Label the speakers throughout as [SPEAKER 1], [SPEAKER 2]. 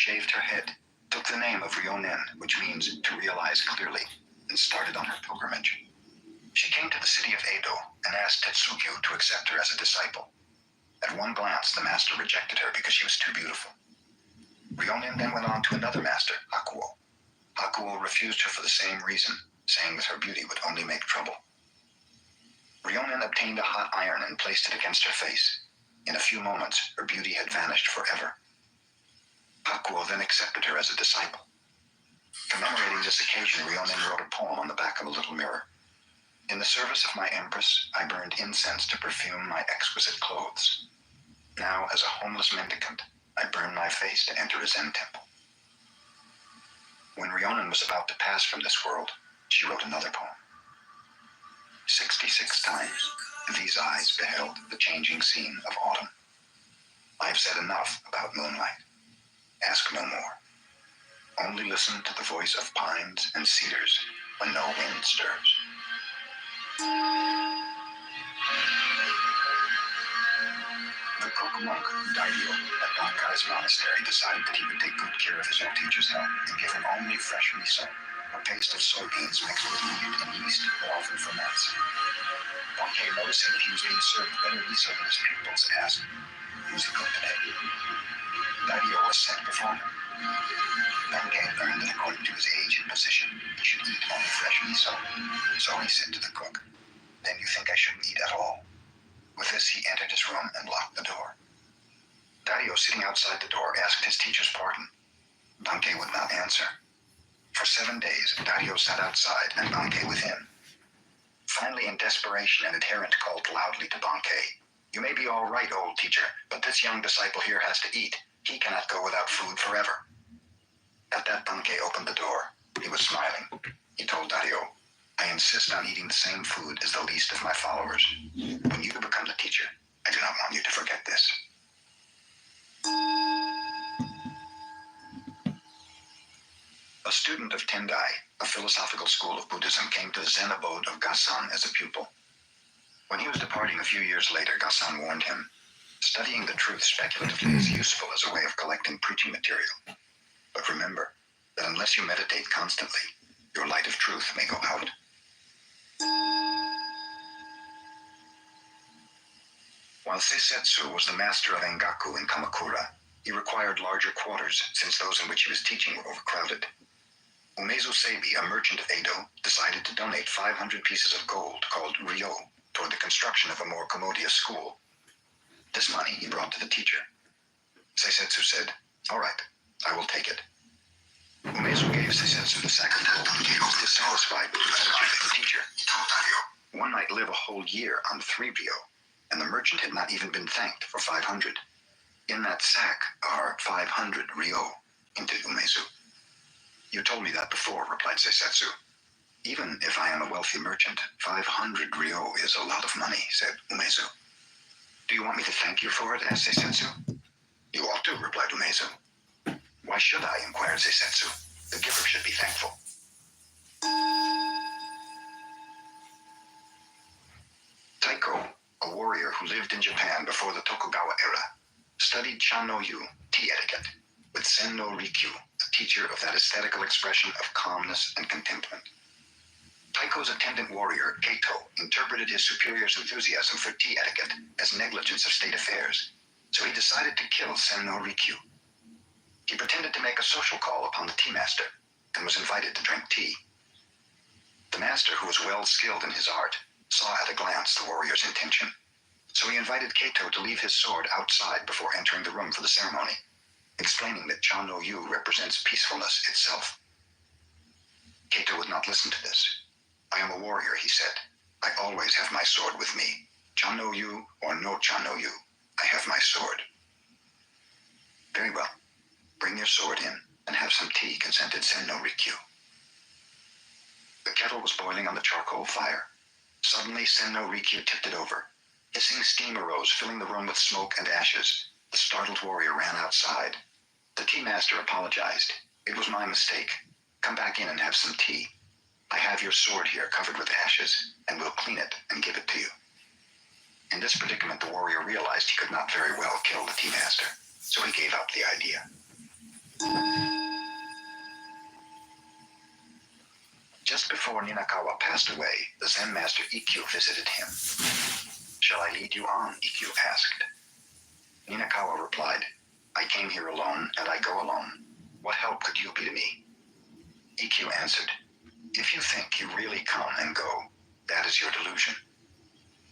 [SPEAKER 1] shaved her head, took the name of Ryonin, which means to realize clearly, and started on her pilgrimage. She came to the city of Edo and asked Tetsugyu to accept her as a disciple. At one glance, the master rejected her because she was too beautiful. Ryonin then went on to another master, Hakuo. Hakuo refused her for the same reason, saying that her beauty would only make trouble. Ryonin obtained a hot iron and placed it against her face. In a few moments, her beauty had vanished forever. Hakuo then accepted her as a disciple. Commemorating this occasion, Ryonin wrote a poem on the back of a little mirror. In the service of my empress, I burned incense to perfume my exquisite clothes. Now, as a homeless mendicant, I burn my face to enter a Zen temple. When Ryonin was about to pass from this world, she wrote another poem. 66 times these eyes beheld the changing scene of autumn. I have said enough about moonlight. Ask no more. Only listen to the voice of pines and cedars when no wind stirs. The cook monk, Dairyo, at Bankai's monastery, decided that he would take good care of his old teacher's health and give him only fresh miso, a paste of soybeans mixed with wheat and yeast that often ferments. Bankei, noticing that he was being served better miso than his pupils, asked, "Who's he cooked today?" Dairyo was sent before him. Bankei learned that according to his age and position, he should eat only fresh miso. So he said to the cook, "Then you think I shouldn't eat at all?" With this, he entered his room and locked the door. Dairyo, sitting outside the door, asked his teacher's pardon. Bankei would not answer. For 7 days, Dairyo sat outside and Bankei within. Finally, in desperation, an adherent called loudly to Bankei, "You may be all right, old teacher, but this young disciple here has to eat. He cannot go without food forever." At that, Bankei opened the door. He was smiling. He told Dairyo, "I insist on eating the same food as the least of my followers. When you become the teacher, I do not want you to forget this." A student of Tendai, a philosophical school of Buddhism, came to the Zen abode of Gasan as a pupil. When he was departing a few years later, Gasan warned him, "Studying the truth speculatively is useful as a way of collecting preaching material. But remember that unless you meditate constantly, your light of truth may go out." While Seisetsu was the master of Engaku in Kamakura, he required larger quarters since those in which he was teaching were overcrowded. Umezu Seibi, a merchant of Edo, decided to donate 500 pieces of gold called ryo toward the construction of a more commodious school. This money he brought to the teacher. Seisetsu said, "All right, I will take it." Umezu gave Seisetsu the sack of gold, but he was dissatisfied with the attitude of the teacher. One might live a whole year on 3 ryo, and the merchant had not even been thanked for 500. "In that sack are 500 ryo, hinted Umezu. "You told me that before," replied Seisetsu. "Even if I am a wealthy merchant, 500 ryo is a lot of money," said Umezu. "Do you want me to thank you for it?" asked Seisetsu. "You ought to," replied Umezu. "Why should I?" inquired Seisetsu. "The giver should be thankful." Taiko, a warrior who lived in Japan before the Tokugawa era, studied Chan-no-yu, tea etiquette, with Sen-no Rikyu, a teacher of that aesthetical expression of calmness and contentment. Taiko's attendant warrior, Keito, interpreted his superior's enthusiasm for tea etiquette as negligence of state affairs, so he decided to kill Sen-no Rikyu. He pretended to make a social call upon the tea master and was invited to drink tea. The master, who was well skilled in his art, saw at a glance the warrior's intention, so he invited Keito to leave his sword outside before entering the room for the ceremony, explaining that Chan-no-yu represents peacefulness itself. Keito would not listen to this. "I am a warrior," he said. "I always have my sword with me. Chan-no-yu or no Chan-no-yu, I have my sword." "Very well. Bring your sword in and have some tea," consented Sen-no Rikyu. The kettle was boiling on the charcoal fire. Suddenly, Sen-no Rikyu tipped it over. Hissing steam arose, filling the room with smoke and ashes. The startled warrior ran outside. The tea master apologized. "It was my mistake. Come back in and have some tea. I have your sword here covered with ashes, and will clean it and give it to you." In this predicament, the warrior realized he could not very well kill the tea master, so he gave up the idea. before Ninakawa passed away, the Zen master Ikkyu visited him. "Shall I lead you on?" Ikkyu asked. Ninakawa replied, "I came here alone, and I go alone. What help could you be to me?" Ikkyu answered, "If you think you really come and go, that is your delusion.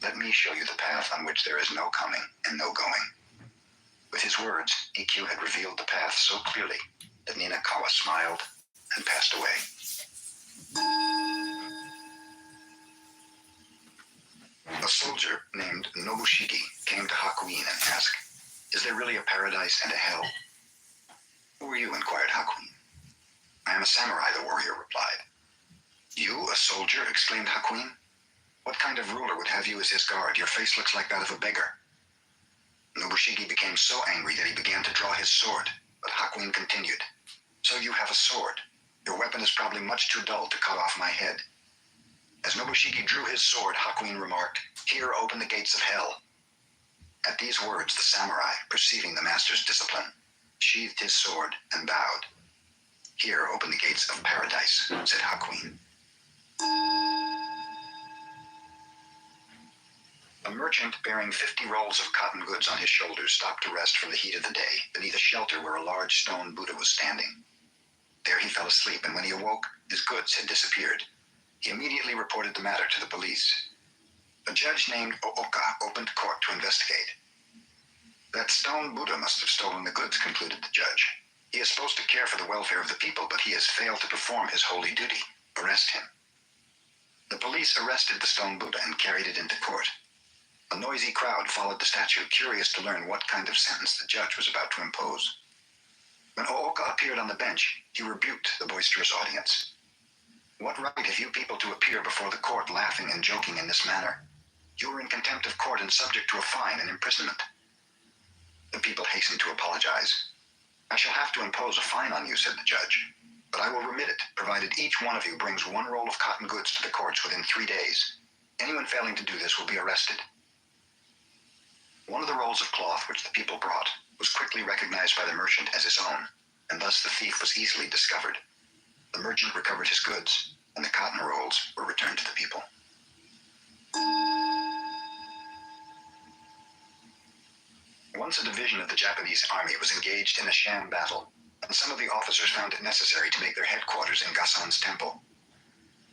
[SPEAKER 1] Let me show you the path on which there is no coming and no going." With his words, Ikkyu had revealed the path so clearly that Ninakawa smiled and passed away. A soldier named Nobushige came to Hakuin and asked, "Is there really a paradise and a hell?" "Who are you?" inquired Hakuin. "I am a samurai," the warrior replied. "You, a soldier?" exclaimed Hakuin. "What kind of ruler would have you as his guard? Your face looks like that of a beggar." Nobushige became so angry that he began to draw his sword, but Hakuin continued, "So you have a sword. Your weapon is probably much too dull to cut off my head." As Nobushige drew his sword, Hakuin remarked, "Here open the gates of hell." At these words, the samurai, perceiving the master's discipline, sheathed his sword and bowed. "Here open the gates of paradise," said Hakuin. A merchant bearing 50 rolls of cotton goods on his shoulders stopped to rest from the heat of the day beneath a shelter where a large stone Buddha was standing. There he fell asleep, and when he awoke, his goods had disappeared. He immediately reported the matter to the police. A judge named Ooka opened court to investigate. "That stone Buddha must have stolen the goods," concluded the judge. "He is supposed to care for the welfare of the people, but he has failed to perform his holy duty. Arrest him." The police arrested the stone Buddha and carried it into court. A noisy crowd followed the statue, curious to learn what kind of sentence the judge was about to impose. When Ooka appeared on the bench, he rebuked the boisterous audience. "What right have you people to appear before the court laughing and joking in this manner? You are in contempt of court and subject to a fine and imprisonment." The people hastened to apologize. "I shall have to impose a fine on you," said the judge, "but I will remit it, provided each one of you brings 1 roll of cotton goods to the courts within 3 days. Anyone failing to do this will be arrested." One of the rolls of cloth which the people brought was quickly recognized by the merchant as his own, and thus the thief was easily discovered. The merchant recovered his goods, and the cotton rolls were returned to the people. Once a division of the Japanese army was engaged in a sham battle, and some of the officers found it necessary to make their headquarters in Gasan's temple.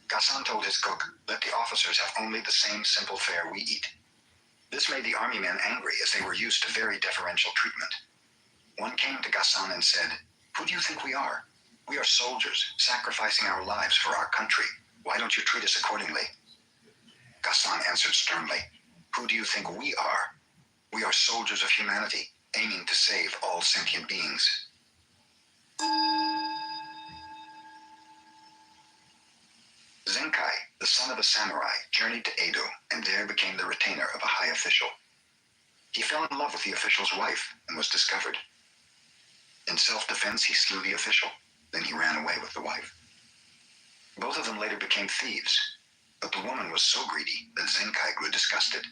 [SPEAKER 1] Gasan told his cook, "Let the officers have only the same simple fare we eat." This made the army men angry, as they were used to very deferential treatment. One came to Gasan and said, "Who do you think we are? We are soldiers, sacrificing our lives for our country. Why don't you treat us accordingly?" Gasan answered sternly, "Who do you think we are? We are soldiers of humanity, aiming to save all sentient beings." Zenkai, the son of a samurai, journeyed to Edo and there became the retainer of a high official. He fell in love with the official's wife and was discovered. In self-defense, he slew the official. Then he ran away with the wife. Both of them later became thieves, but the woman was so greedy that Zenkai grew disgusted.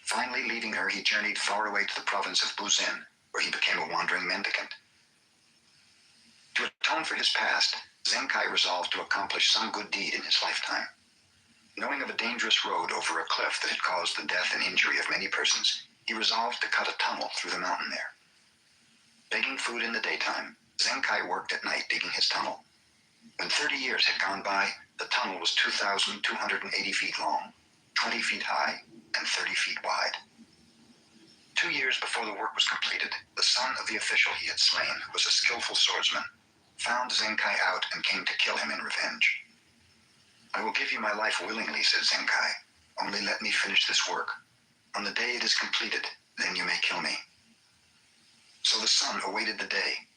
[SPEAKER 1] Finally, leaving her, he journeyed far away to the province of Buzin, where he became a wandering mendicant. To atone for his past, Zenkai resolved to accomplish some good deed in his lifetime. Knowing of a dangerous road over a cliff that had caused the death and injury of many persons, he resolved to cut a tunnel through the mountain there. Begging food in the daytime, Zenkai worked at night digging his tunnel. When 30 years had gone by, the tunnel was 2,280 feet long, 20 feet high, and 30 feet wide. 2 years before the work was completed, the son of the official he had slain, who was a skillful swordsman, found Zenkai out and came to kill him in revenge. "I will give you my life willingly," said Zenkai. "Only let me finish this work. On the day it is completed, then you may kill me." So the son awaited the day.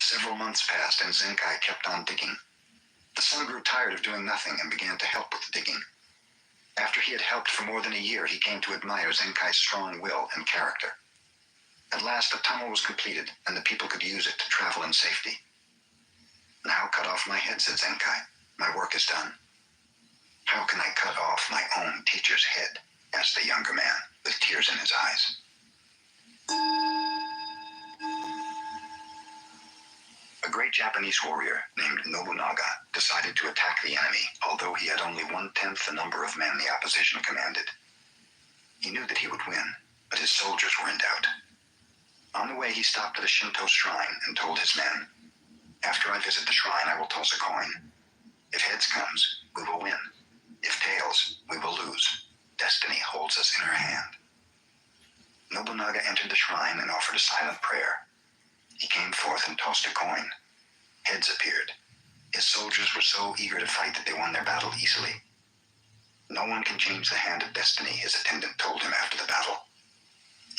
[SPEAKER 1] Several months passed and Zenkai kept on digging. The son grew tired of doing nothing and began to help with the digging. After he had helped for more than a year, he came to admire Zenkai's strong will and character. At last, the tunnel was completed, and the people could use it to travel in safety. "Now cut off my head," said Zenkai. "My work is done." "How can I cut off my own teacher's head?" asked the younger man, with tears in his eyes. A great Japanese warrior named Nobunaga decided to attack the enemy, although he had only 1/10 the number of men the opposition commanded. He knew that he would win, but his soldiers were in doubt. On the way, he stopped at a Shinto shrine and told his men, "After I visit the shrine, I will toss a coin. If heads comes, we will win. If tails, we will lose. Destiny holds us in her hand." Nobunaga entered the shrine and offered a silent prayer. He came forth and tossed a coin. Heads appeared. His soldiers were so eager to fight that they won their battle easily. "No one can change the hand of destiny," his attendant told him after the battle.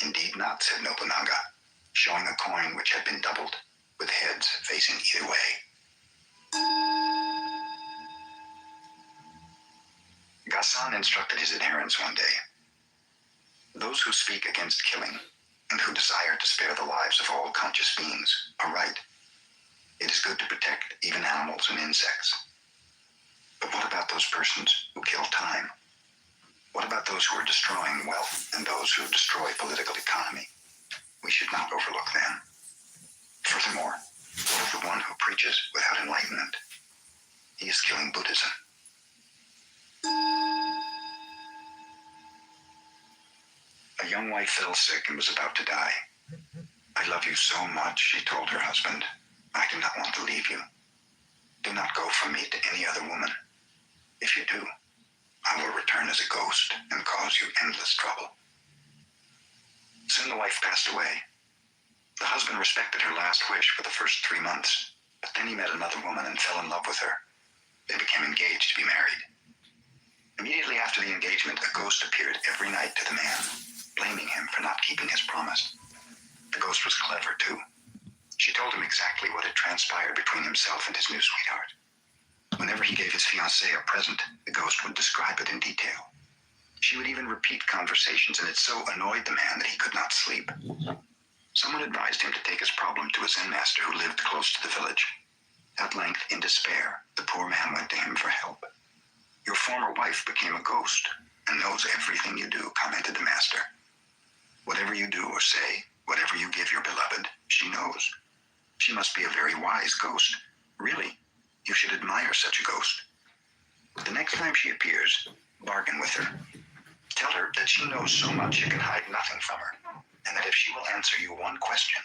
[SPEAKER 1] "Indeed not," said Nobunaga, showing a coin which had been doubled, with heads facing either way. Gasan instructed his adherents one day, "Those who speak against killing and who desire to spare the lives of all conscious beings are right. It is good to protect even animals and insects. But what about those persons who kill time? What about those who are destroying wealth and those who destroy political economy? We should not overlook them. Furthermore, what of the one who preaches without enlightenment? He is killing Buddhism." A young wife fell sick and was about to die. "I love you so much," she told her husband. "I do not want to leave you. Do not go from me to any other woman. If you do, I will return as a ghost and cause you endless trouble." Soon the wife passed away. The husband respected her last wish for the first 3 months, but then he met another woman and fell in love with her. They became engaged to be married. Immediately after the engagement, a ghost appeared every night to the man, blaming him for not keeping his promise. The ghost was clever, too. She told him exactly what had transpired between himself and his new sweetheart. Whenever he gave his fiancée a present, the ghost would describe it in detail. She would even repeat conversations, and it so annoyed the man that he could not sleep. Someone advised him to take his problem to a Zen master who lived close to the village. At length, in despair, the poor man went to him for help. "Your former wife became a ghost and knows everything you do," commented the master. "Whatever you do or say, whatever you give your beloved, she knows. She must be a very wise ghost. Really, you should admire such a ghost. The next time she appears, bargain with her. Tell her that she knows so much you can hide nothing from her, and that if she will answer you one question,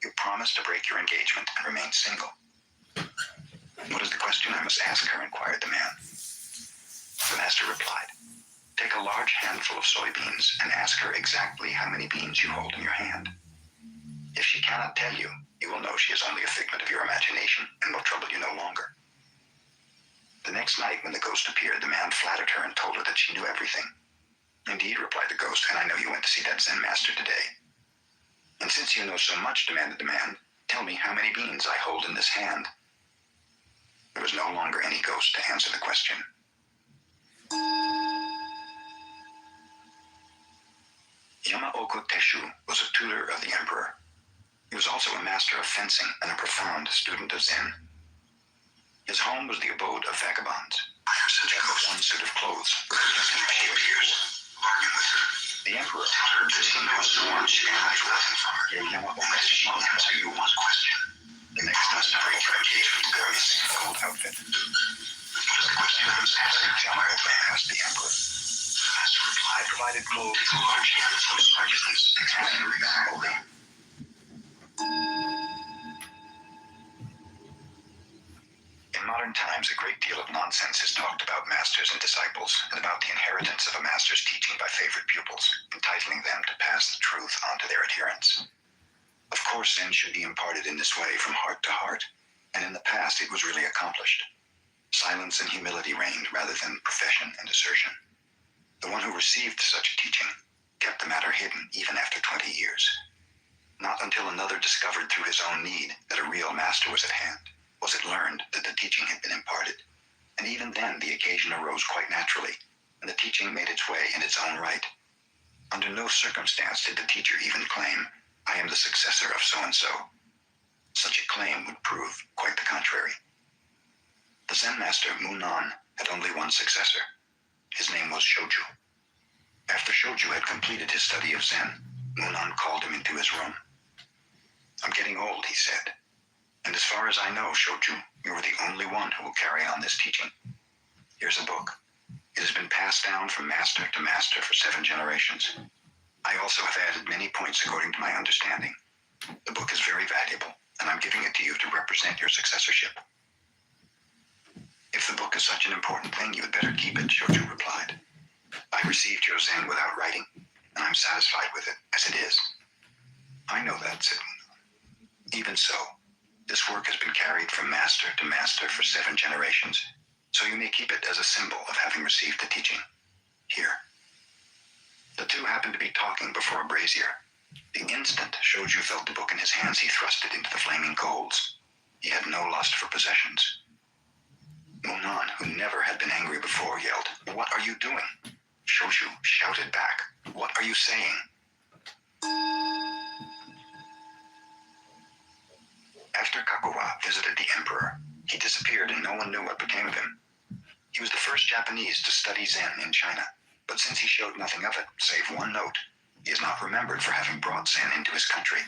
[SPEAKER 1] you promise to break your engagement and remain single." "What is the question I must ask her?" inquired the man. The master replied, "Take a large handful of soybeans and ask her exactly how many beans you hold in your hand. If she cannot tell you, you will know she is only a figment of your imagination and will trouble you no longer." The next night, when the ghost appeared, the man flattered her and told her that she knew everything. "Indeed," replied the ghost, "and I know you went to see that Zen master today." "And since you know so much," demanded the man, "tell me how many beans I hold in this hand." There was no longer any ghost to answer the question. Yamaoka Teshu was a tutor of the emperor. He was also a master of fencing and a profound student of Zen. His home was the abode of vagabonds. "I am such a ghost. One suit of clothes. She appears. Bargain with her. The emperor, observing how warm she was, gave Yamaoka Teshu to answer you one question. The next time, break your engagement to go in a gold outfit. "The question I was asked, Yamaoka asked the emperor. The master replied, "I provided clothes to large handful of artisans, explaining that only." In modern times, a great deal of nonsense is talked about masters and disciples, and about the inheritance of a master's teaching by favorite pupils, entitling them to pass the truth on to their adherents. Of course, Zen should be imparted in this way from heart to heart, and in the past it was really accomplished. Silence and humility reigned rather than profession and assertion. The one who received such a teaching kept the matter hidden even after 20 years. Not until another discovered through his own need that a real master was at hand was it learned that the teaching had been imparted, and even then the occasion arose quite naturally, and the teaching made its way in its own right. Under no circumstance did the teacher even claim, "I am the successor of so-and-so." Such a claim would prove quite the contrary. The Zen master, Munan, had only one successor. His name was Shoju. After Shoju had completed his study of Zen, Munan called him into his room. "I'm getting old," he said. And as far as I know, Shochu, you are the only one who will carry on this teaching. Here's a book. It has been passed down from master to master for 7 generations. I also have added many points according to my understanding. The book is very valuable, and I'm giving it to you to represent your successorship. If the book is such an important thing, you had better keep it, Shochu replied. I received your Zen without writing, and I'm satisfied with it as it is. I know that, said Munan. Even so, this work has been carried from master to master for 7 generations, so you may keep it as a symbol of having received the teaching. Here. The two happened to be talking before a brazier. The instant Shoju felt the book in his hands, he thrust it into the flaming coals. He had no lust for possessions. Munan, who never had been angry before, yelled, "What are you doing?" Shoju shouted back, "What are you saying?" After Kakuwa visited the emperor, he disappeared and no one knew what became of him. He was the first Japanese to study Zen in China, but since he showed nothing of it, save one note, he is not remembered for having brought Zen into his country.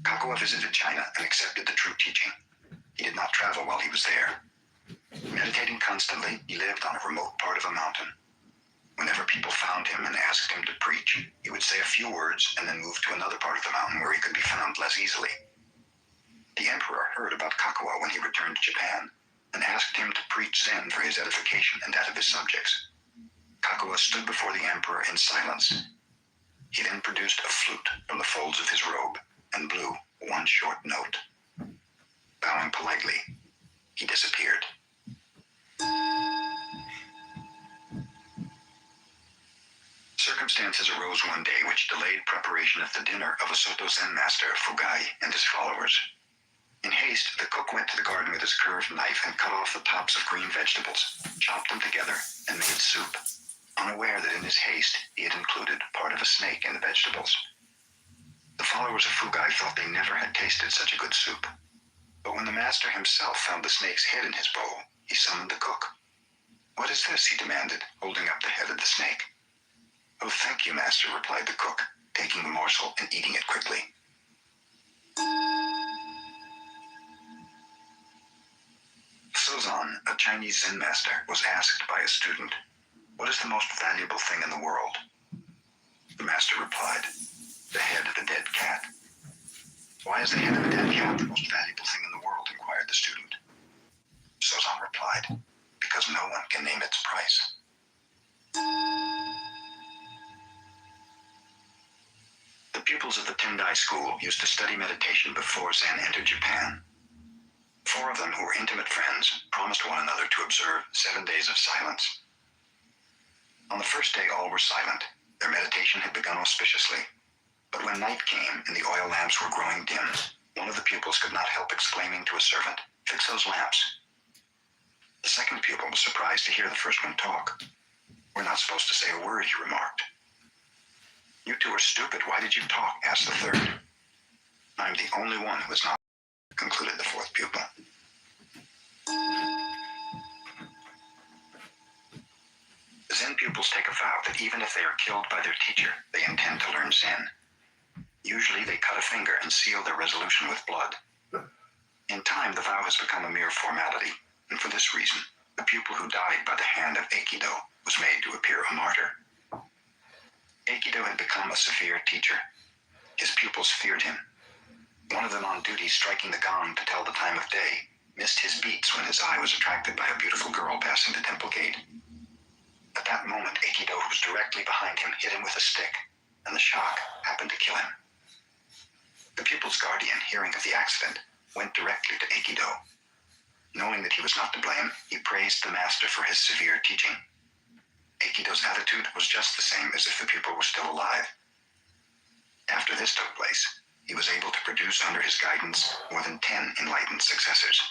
[SPEAKER 1] Kakuwa visited China and accepted the true teaching. He did not travel while he was there. Meditating constantly, he lived on a remote part of a mountain. Whenever people found him and asked him to preach, he would say a few words and then move to another part of the mountain where he could be found less easily. The emperor heard about Kakuwa when he returned to Japan and asked him to preach Zen for his edification and that of his subjects. Kakuwa stood before the emperor in silence. He then produced a flute from the folds of his robe and blew one short note. Bowing politely, he disappeared. Circumstances arose one day which delayed preparation of the dinner of a Soto Zen master, Fugai, and his followers. In haste, the cook went to the garden with his curved knife and cut off the tops of green vegetables, chopped them together, and made soup, unaware that in his haste he had included part of a snake in the vegetables. The followers of Fugai thought they never had tasted such a good soup. But when the master himself found the snake's head in his bowl, he summoned the cook. "What is this?" he demanded, holding up the head of the snake. "Oh, thank you, master," replied the cook, taking the morsel and eating it quickly. Sozan, a Chinese Zen master, was asked by a student, "What is the most valuable thing in the world?" The master replied, "The head of a dead cat." "Why is the head of a dead cat the most valuable thing in the world?" inquired the student. Sozan replied, "Because no one can name its price." The pupils of the Tendai school used to study meditation before Zen entered Japan. 4 of them, who were intimate friends, promised one another to observe 7 days of silence. On the first day, all were silent. Their meditation had begun auspiciously. But when night came and the oil lamps were growing dim, one of the pupils could not help exclaiming to a servant, "Fix those lamps." The second pupil was surprised to hear the first one talk. "We're not supposed to say a word," he remarked. "You two are stupid. Why did you talk?" asked the third. "I'm the only one who is not," concluded the fourth pupil. Zen pupils take a vow that even if they are killed by their teacher, they intend to learn Zen. Usually they cut a finger and seal their resolution with blood. In time, the vow has become a mere formality, and for this reason, the pupil who died by the hand of Aikido was made to appear a martyr. Aikido had become a severe teacher. His pupils feared him. One of them on duty striking the gong to tell the time of day missed his beats when his eye was attracted by a beautiful girl passing the temple gate. At that moment, Aikido, who was directly behind him, hit him with a stick, and the shock happened to kill him. The pupil's guardian, hearing of the accident, went directly to Aikido. Knowing that he was not to blame, he praised the master for his severe teaching. Aikido's attitude was just the same as if the pupil were still alive. After this took place, he was able to produce under his guidance more than 10 enlightened successors,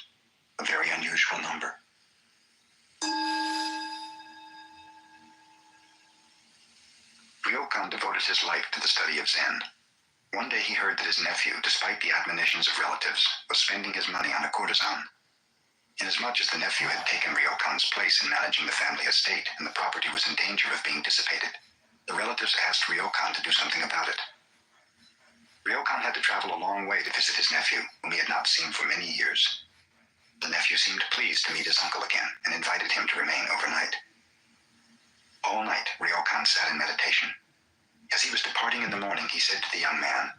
[SPEAKER 1] a very unusual number. Ryokan devoted his life to the study of Zen. One day he heard that his nephew, despite the admonitions of relatives, was spending his money on a courtesan. Inasmuch as the nephew had taken Ryokan's place in managing the family estate and the property was in danger of being dissipated, the relatives asked Ryokan to do something about it. Ryokan had to travel a long way to visit his nephew, whom he had not seen for many years. The nephew seemed pleased to meet his uncle again and invited him to remain overnight. All night, Ryokan sat in meditation. As he was departing in the morning, he said to the young man,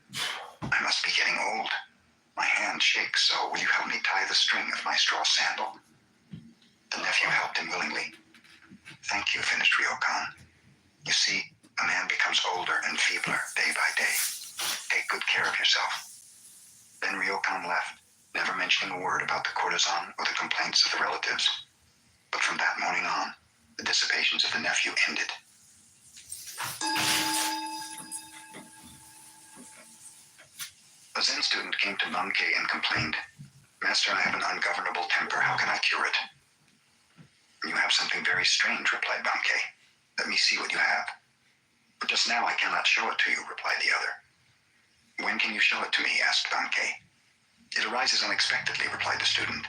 [SPEAKER 1] "I must be getting old. My hand shakes, so will you help me tie the string of my straw sandal?" The nephew helped him willingly. "Thank you," finished Ryokan. "You see, a man becomes older and feebler day by day. Take good care of yourself." Then Ryokan left, never mentioning a word about the courtesan or the complaints of the relatives. But from that morning on, the dissipations of the nephew ended. A Zen student came to Bankei and complained, "Master, I have an ungovernable temper. How can I cure it?" "You have something very strange," replied Bankei. "Let me see what you have." "But just now I cannot show it to you," replied the other. "When can you show it to me?" asked Bankei. "It arises unexpectedly," replied the student.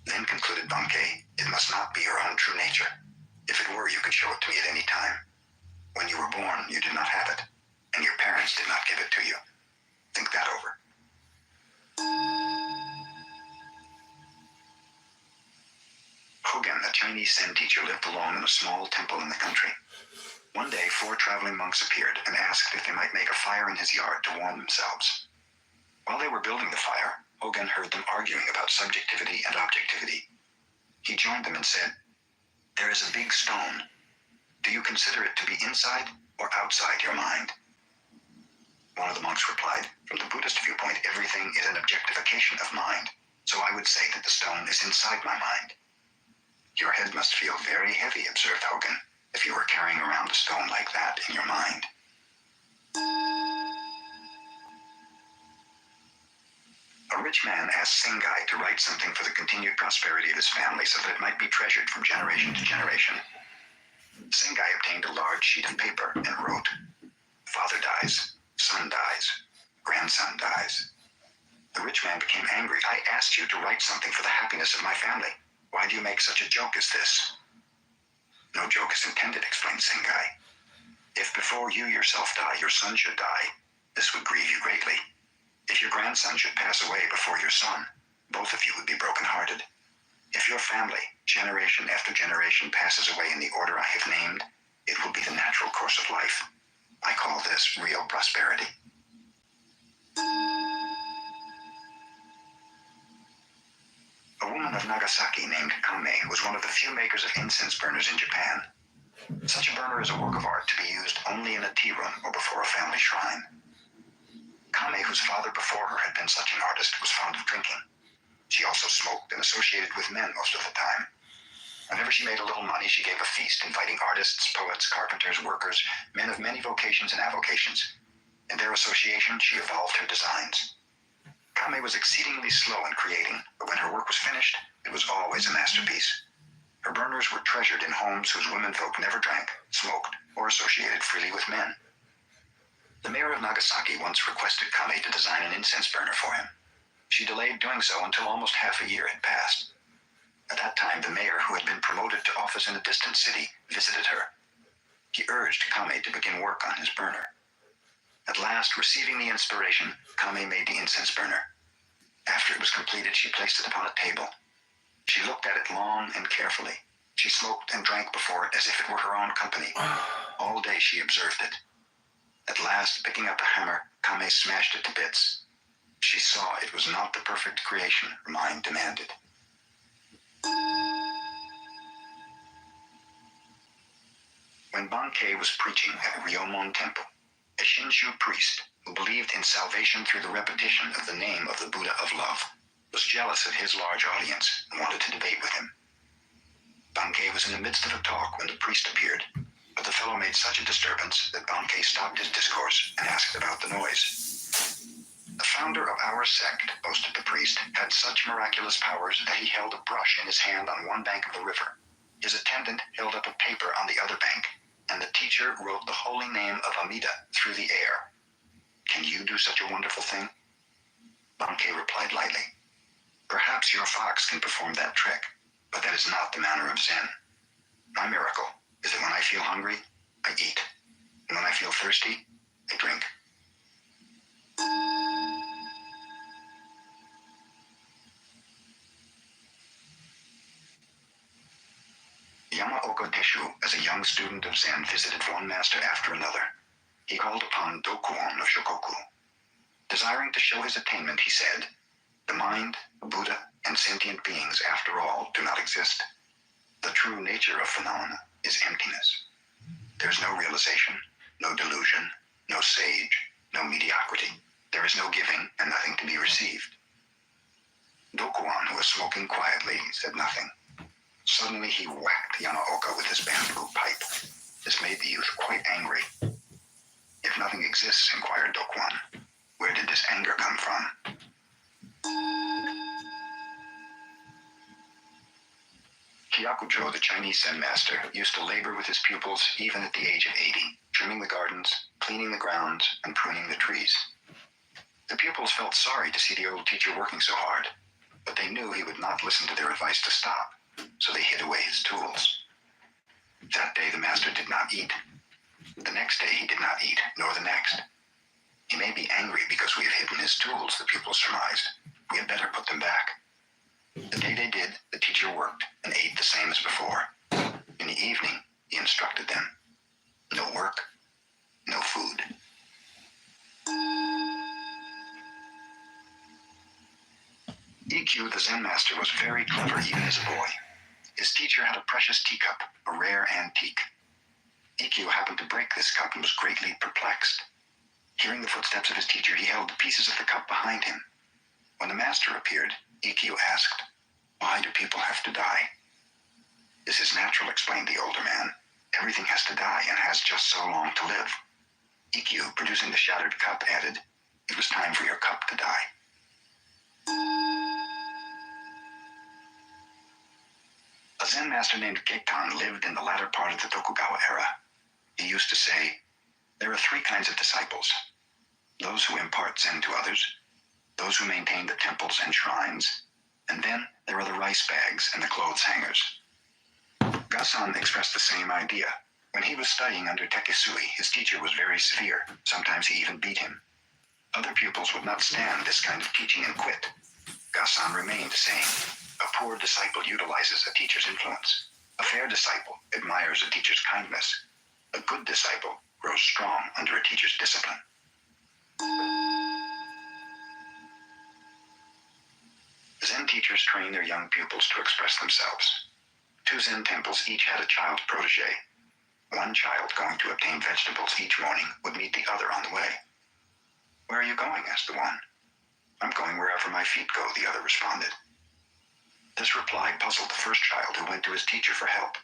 [SPEAKER 1] Then concluded Bankei, "It must not be your own true nature. If it were, you could show it to me at any time. When you were born, you did not have it, and your parents did not give it to you. Think that over." Hogen, a Chinese Zen teacher, lived alone in a small temple in the country. One day, 4 traveling monks appeared and asked if they might make a fire in his yard to warm themselves. While they were building the fire, Hogen heard them arguing about subjectivity and objectivity. He joined them and said, "There is a big stone. Do you consider it to be inside or outside your mind?" One of the monks replied, "From the Buddhist viewpoint, everything is an objectification of mind, so I would say that the stone is inside my mind." "Your head must feel very heavy," observed Hogen, "if you were carrying around a stone like that in your mind." A rich man asked Sengai to write something for the continued prosperity of his family so that it might be treasured from generation to generation. Sengai obtained a large sheet of paper and wrote, "Father dies, son dies, grandson dies." The rich man became angry. "I asked you to write something for the happiness of my family. Why do you make such a joke as this?" "No joke is intended," explained Sengai. "If before you yourself die, your son should die, this would grieve you greatly. If your grandson should pass away before your son, both of you would be broken-hearted. If your family, generation after generation, passes away in the order I have named, it will be the natural course of life. I call this real prosperity." A woman of Nagasaki named Kame was one of the few makers of incense burners in Japan. Such a burner is a work of art to be used only in a tea room or before a family shrine. Kame, whose father before her had been such an artist, was fond of drinking. She also smoked and associated with men most of the time. Whenever she made a little money, she gave a feast inviting artists, poets, carpenters, workers, men of many vocations and avocations. In their association, she evolved her designs. Kame was exceedingly slow in creating, but when her work was finished, it was always a masterpiece. Her burners were treasured in homes whose womenfolk never drank, smoked, or associated freely with men. The mayor of Nagasaki once requested Kame to design an incense burner for him. She delayed doing so until almost half a year had passed. At that time, the mayor, who had been promoted to office in a distant city, visited her. He urged Kame to begin work on his burner. At last, receiving the inspiration, Kame made the incense burner. After it was completed, she placed it upon a table. She looked at it long and carefully. She smoked and drank before it as if it were her own company. All day she observed it. At last, picking up a hammer, Kame smashed it to bits. She saw it was not the perfect creation her mind demanded. When Bankei was preaching at Ryomon Temple, a Shinshu priest, who believed in salvation through the repetition of the name of the Buddha of Love, was jealous of his large audience and wanted to debate with him. Bankei was in the midst of a talk when the priest appeared, but the fellow made such a disturbance that Bankei stopped his discourse and asked about the noise. "The founder of our sect," boasted the priest, "had such miraculous powers that he held a brush in his hand on one bank of the river. His attendant held up a paper on the other bank, and the teacher wrote the holy name of Amida through the air. Can you do such a wonderful thing?" Bankei replied lightly, "Perhaps your fox can perform that trick, but that is not the manner of Zen. My miracle is that when I feel hungry, I eat, and when I feel thirsty, I drink." Yamaoka Teshu, as a young student of Zen, visited one master after another. He called upon Dokuon of Shokoku. Desiring to show his attainment, he said, "The mind, Buddha, and sentient beings, after all, do not exist. The true nature of phenomena is emptiness. There is no realization, no delusion, no sage, no mediocrity. There is no giving and nothing to be received." Dokuon, who was smoking quietly, said nothing. Suddenly he whacked Yamaoka with his bamboo pipe. This made the youth quite angry. "If nothing exists," inquired Dokuon, "where did this anger come from?" Kyakujo, the Chinese Zen master, used to labor with his pupils even at the age of 80, trimming the gardens, cleaning the grounds, and pruning the trees. The pupils felt sorry to see the old teacher working so hard, but they knew he would not listen to their advice to stop, so they hid away his tools. That day the master did not eat. The next day he did not eat, nor the next. "He may be angry because we have hidden his tools," the pupils surmised. "We had better put them back." The day they did, the teacher worked and ate the same as before. In the evening, he instructed them. No work, no food. Ikkyu, the Zen master, was very clever even as a boy. His teacher had a precious teacup, a rare antique. Ikkyu happened to break this cup and was greatly perplexed. Hearing the footsteps of his teacher, he held the pieces of the cup behind him. When the master appeared, Ikkyu asked, "Why do people have to die?" "This is natural," explained the older man. "Everything has to die and has just so long to live." Ikkyu, producing the shattered cup, added, "It was time for your cup to die." A Zen master named Gektan lived in the latter part of the Tokugawa era. He used to say, "There are three kinds of disciples: those who impart Zen to others, those who maintain the temples and shrines, and then there are the rice bags and the clothes hangers." Gasan expressed the same idea. When he was studying under Tekisui, his teacher was very severe. Sometimes he even beat him. Other pupils would not stand this kind of teaching and quit. Gasan remained, saying, "A poor disciple utilizes a teacher's influence. A fair disciple admires a teacher's kindness. A good disciple grows strong under a teacher's discipline." Zen teachers train their young pupils to express themselves. Two Zen temples each had a child protege. One child, going to obtain vegetables each morning, would meet the other on the way. "Where are you going?" asked the one. "I'm going wherever my feet go," the other responded. This reply puzzled the first child, who went to his teacher for help.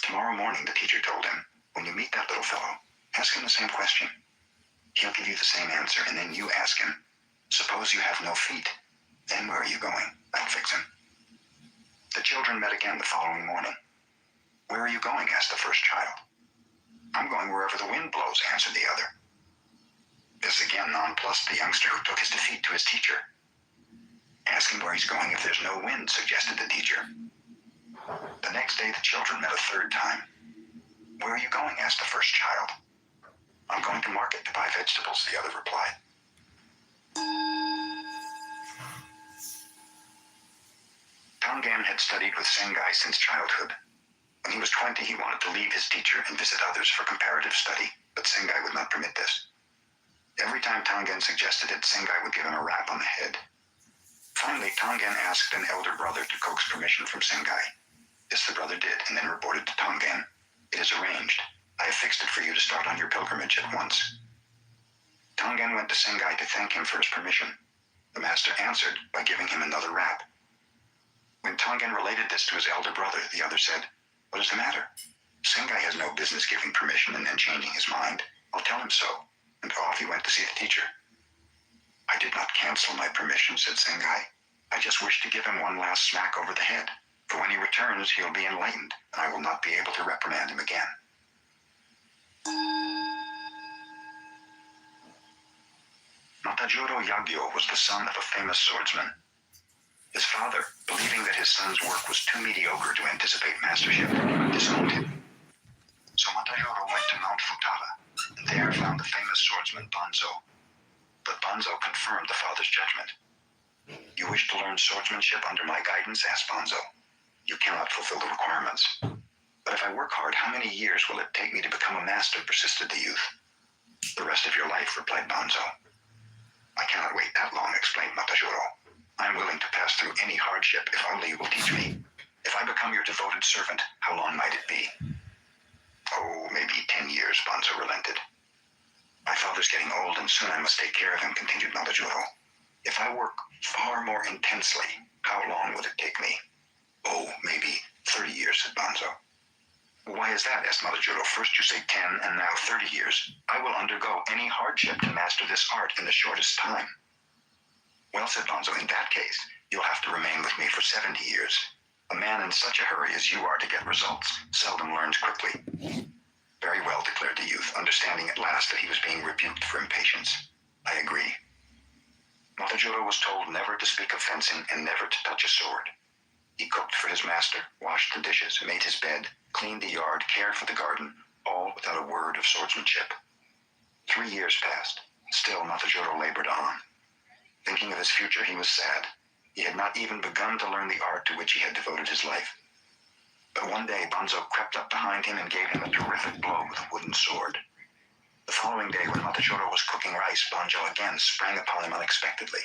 [SPEAKER 1] "Tomorrow morning," the teacher told him, "when you meet that little fellow, ask him the same question. He'll give you the same answer, and then you ask him, 'Suppose you have no feet, then where are you going?' That'll fix him." The children met again the following morning. "Where are you going?" asked the first child. "I'm going wherever the wind blows," answered the other. This again nonplussed the youngster, who took his defeat to his teacher. "Ask him where he's going if there's no wind," suggested the teacher. The next day the children met a third time. "Where are you going?" asked the first child. "I'm going to market to buy vegetables," the other replied. Tangen had studied with Sengai since childhood. When he was 20, he wanted to leave his teacher and visit others for comparative study, but Sengai would not permit this. Every time Tangen suggested it, Sengai would give him a rap on the head. Finally, Tangen asked an elder brother to coax permission from Sengai. This the brother did, and then reported to Tangen, "It is arranged. I have fixed it for you to start on your pilgrimage at once." Tangen went to Sengai to thank him for his permission. The master answered by giving him another rap. When Tangen related this to his elder brother, the other said, "What is the matter? Sengai has no business giving permission and then changing his mind. I'll tell him so." And off he went to see the teacher. "I did not cancel my permission," said Sengai. "I just wish to give him one last smack over the head. For when he returns, he'll be enlightened, and I will not be able to reprimand him again." Matajuro Yagyo was the son of a famous swordsman. His father, believing that his son's work was too mediocre to anticipate mastership, disowned him. So Matajuro went to Mount Futaba, and there found the famous swordsman Banzo. But Bonzo confirmed the father's judgment. You wish to learn swordsmanship under my guidance? Asked Bonzo. You cannot fulfill the requirements. But if I work hard, how many years will it take me to become a master? Persisted the youth. The rest of your life, replied Bonzo. I cannot wait that long, explained Matajuro. I am willing to pass through any hardship if only you will teach me. If I become your devoted servant, how long might it be? Oh, maybe 10 years, Bonzo relented. My father's getting old and soon I must take care of him, continued Matajuro. If I work far more intensely, how long would it take me? Oh, maybe 30 years, said Bonzo. Why is that? Asked Matajuro. First you say 10 and now 30 years. I will undergo any hardship to master this art in the shortest time. Well, said Bonzo, in that case, you'll have to remain with me for 70 years. A man in such a hurry as you are to get results seldom learns quickly. Very well, declared the youth, understanding at last that he was being rebuked for impatience. I agree. Matajuro was told never to speak of fencing and never to touch a sword. He cooked for his master, washed the dishes, made his bed, cleaned the yard, cared for the garden, all without a word of swordsmanship. 3 years passed. Still Matajuro labored on. Thinking of his future, he was sad. He had not even begun to learn the art to which he had devoted his life. But one day, Bonzo crept up behind him and gave him a terrific blow with a wooden sword. The following day, when Matajuro was cooking rice, Bonzo again sprang upon him unexpectedly.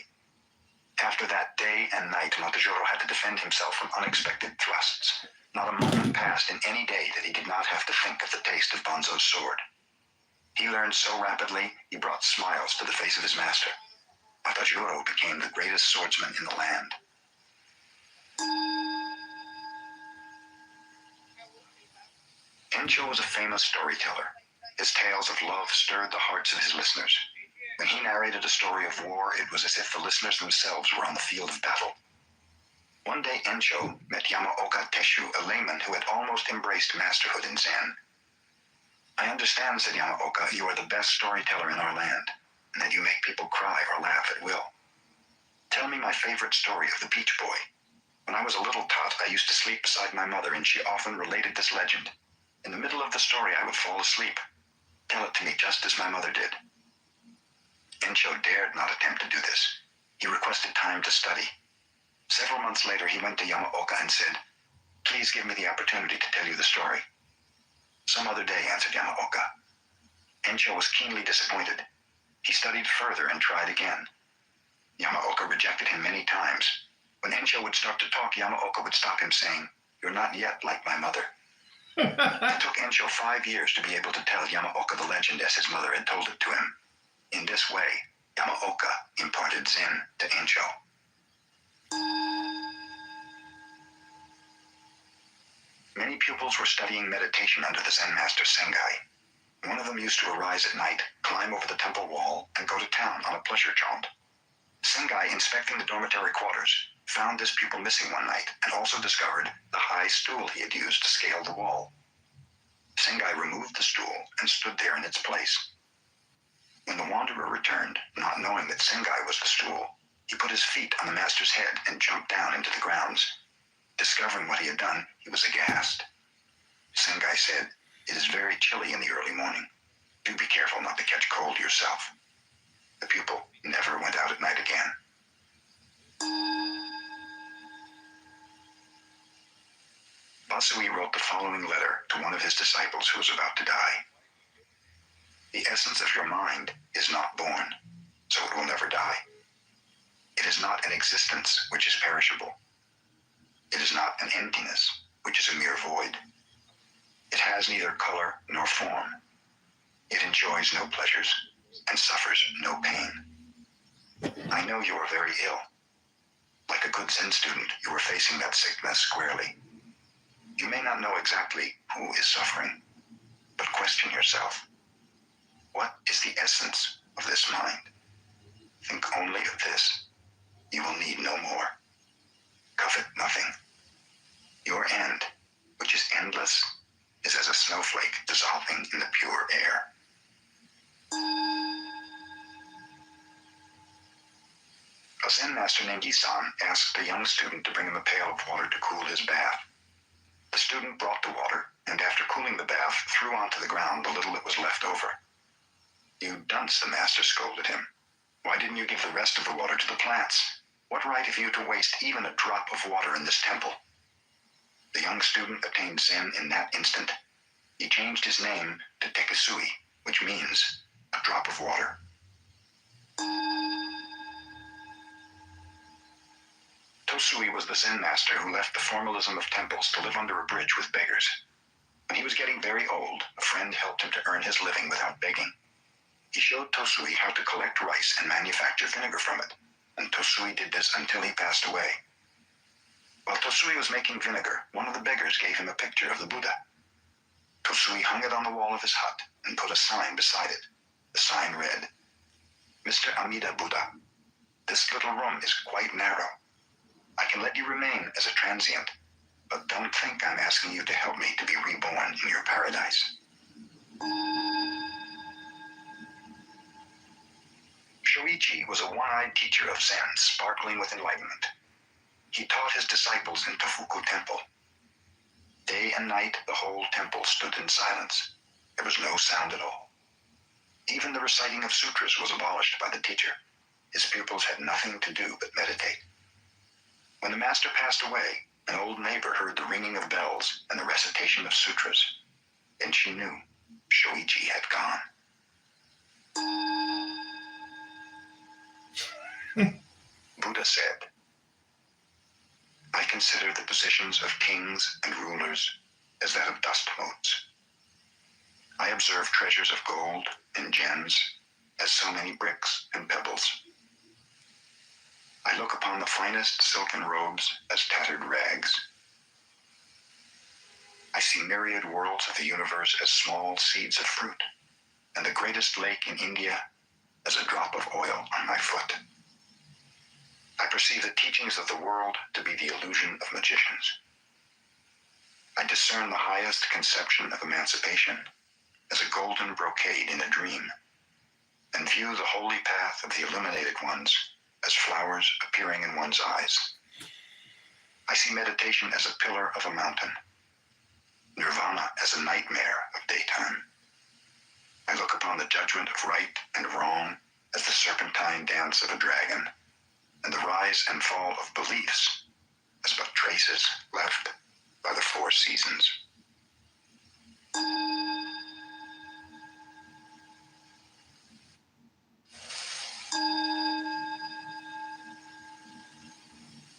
[SPEAKER 1] After that, day and night, Matajuro had to defend himself from unexpected thrusts. Not a moment passed in any day that he did not have to think of the taste of Bonzo's sword. He learned so rapidly, he brought smiles to the face of his master. Matajuro became the greatest swordsman in the land. Encho was a famous storyteller. His tales of love stirred the hearts of his listeners. When he narrated a story of war, it was as if the listeners themselves were on the field of battle. One day, Encho met Yamaoka Teshu, a layman who had almost embraced masterhood in Zen. I understand, said Yamaoka, you are the best storyteller in our land, and that you make people cry or laugh at will. Tell me my favorite story of the Peach Boy. When I was a little tot, I used to sleep beside my mother, and she often related this legend. In the middle of the story, I would fall asleep. Tell it to me just as my mother did. Encho dared not attempt to do this. He requested time to study. Several months later, he went to Yamaoka and said, Please give me the opportunity to tell you the story. Some other day, answered Yamaoka. Encho was keenly disappointed. He studied further and tried again. Yamaoka rejected him many times. When Encho would start to talk, Yamaoka would stop him, saying, You're not yet like my mother. It took Encho 5 years to be able to tell Yamaoka the legend as his mother had told it to him. In this way, Yamaoka imparted Zen to Encho. Many pupils were studying meditation under the Zen master Sengai. One of them used to arise at night, climb over the temple wall, and go to town on a pleasure jaunt. Sengai, inspecting the dormitory quarters, found this pupil missing one night and also discovered the high stool he had used to scale the wall. Sengai removed the stool and stood there in its place. When the wanderer returned, not knowing that Sengai was the stool, he put his feet on the master's head and jumped down into the grounds. Discovering what he had done, he was aghast. Sengai said, It is very chilly in the early morning. Do be careful not to catch cold yourself. The pupil never went out at night again. Basui wrote the following letter to one of his disciples who was about to die. The essence of your mind is not born, so it will never die. It is not an existence which is perishable. It is not an emptiness, which is a mere void. It has neither color nor form. It enjoys no pleasures and suffers no pain. I know you are very ill. Like a good Zen student, you are facing that sickness squarely. You may not know exactly who is suffering, but question yourself. What is the essence of this mind? Think only of this. You will need no more. Covet nothing. Your end, which is endless, is as a snowflake dissolving in the pure air. A Zen master named Isan asked a young student to bring him a pail of water to cool his bath. The student brought the water, and after cooling the bath, threw onto the ground the little that was left over. You dunce, the master scolded him. Why didn't you give the rest of the water to the plants? What right have you to waste even a drop of water in this temple? The young student attained Zen in that instant. He changed his name to Tekisui, which means a drop of water. Tosui was the Zen master who left the formalism of temples to live under a bridge with beggars. When he was getting very old, a friend helped him to earn his living without begging. He showed Tosui how to collect rice and manufacture vinegar from it, and Tosui did this until he passed away. While Tosui was making vinegar, one of the beggars gave him a picture of the Buddha. Tosui hung it on the wall of his hut and put a sign beside it. The sign read, "Mr. Amida Buddha, this little room is quite narrow. I can let you remain as a transient, but don't think I'm asking you to help me to be reborn in your paradise." Shoichi was a one-eyed teacher of Zen, sparkling with enlightenment. He taught his disciples in Tofuku Temple. Day and night, the whole temple stood in silence. There was no sound at all. Even the reciting of sutras was abolished by the teacher. His pupils had nothing to do but meditate. When the master passed away, an old neighbor heard the ringing of bells and the recitation of sutras. Then she knew Shoichi had gone. Buddha said, "I consider the positions of kings and rulers as that of dust motes. I observe treasures of gold and gems as so many bricks and pebbles. I look upon the finest silken robes as tattered rags. I see myriad worlds of the universe as small seeds of fruit, and the greatest lake in India as a drop of oil on my foot. I perceive the teachings of the world to be the illusion of magicians. I discern the highest conception of emancipation as a golden brocade in a dream, and view the holy path of the illuminated ones as flowers appearing in one's eyes. I see meditation as a pillar of a mountain, nirvana as a nightmare of daytime. I look upon the judgment of right and wrong as the serpentine dance of a dragon, and the rise and fall of beliefs as but traces left by the four seasons."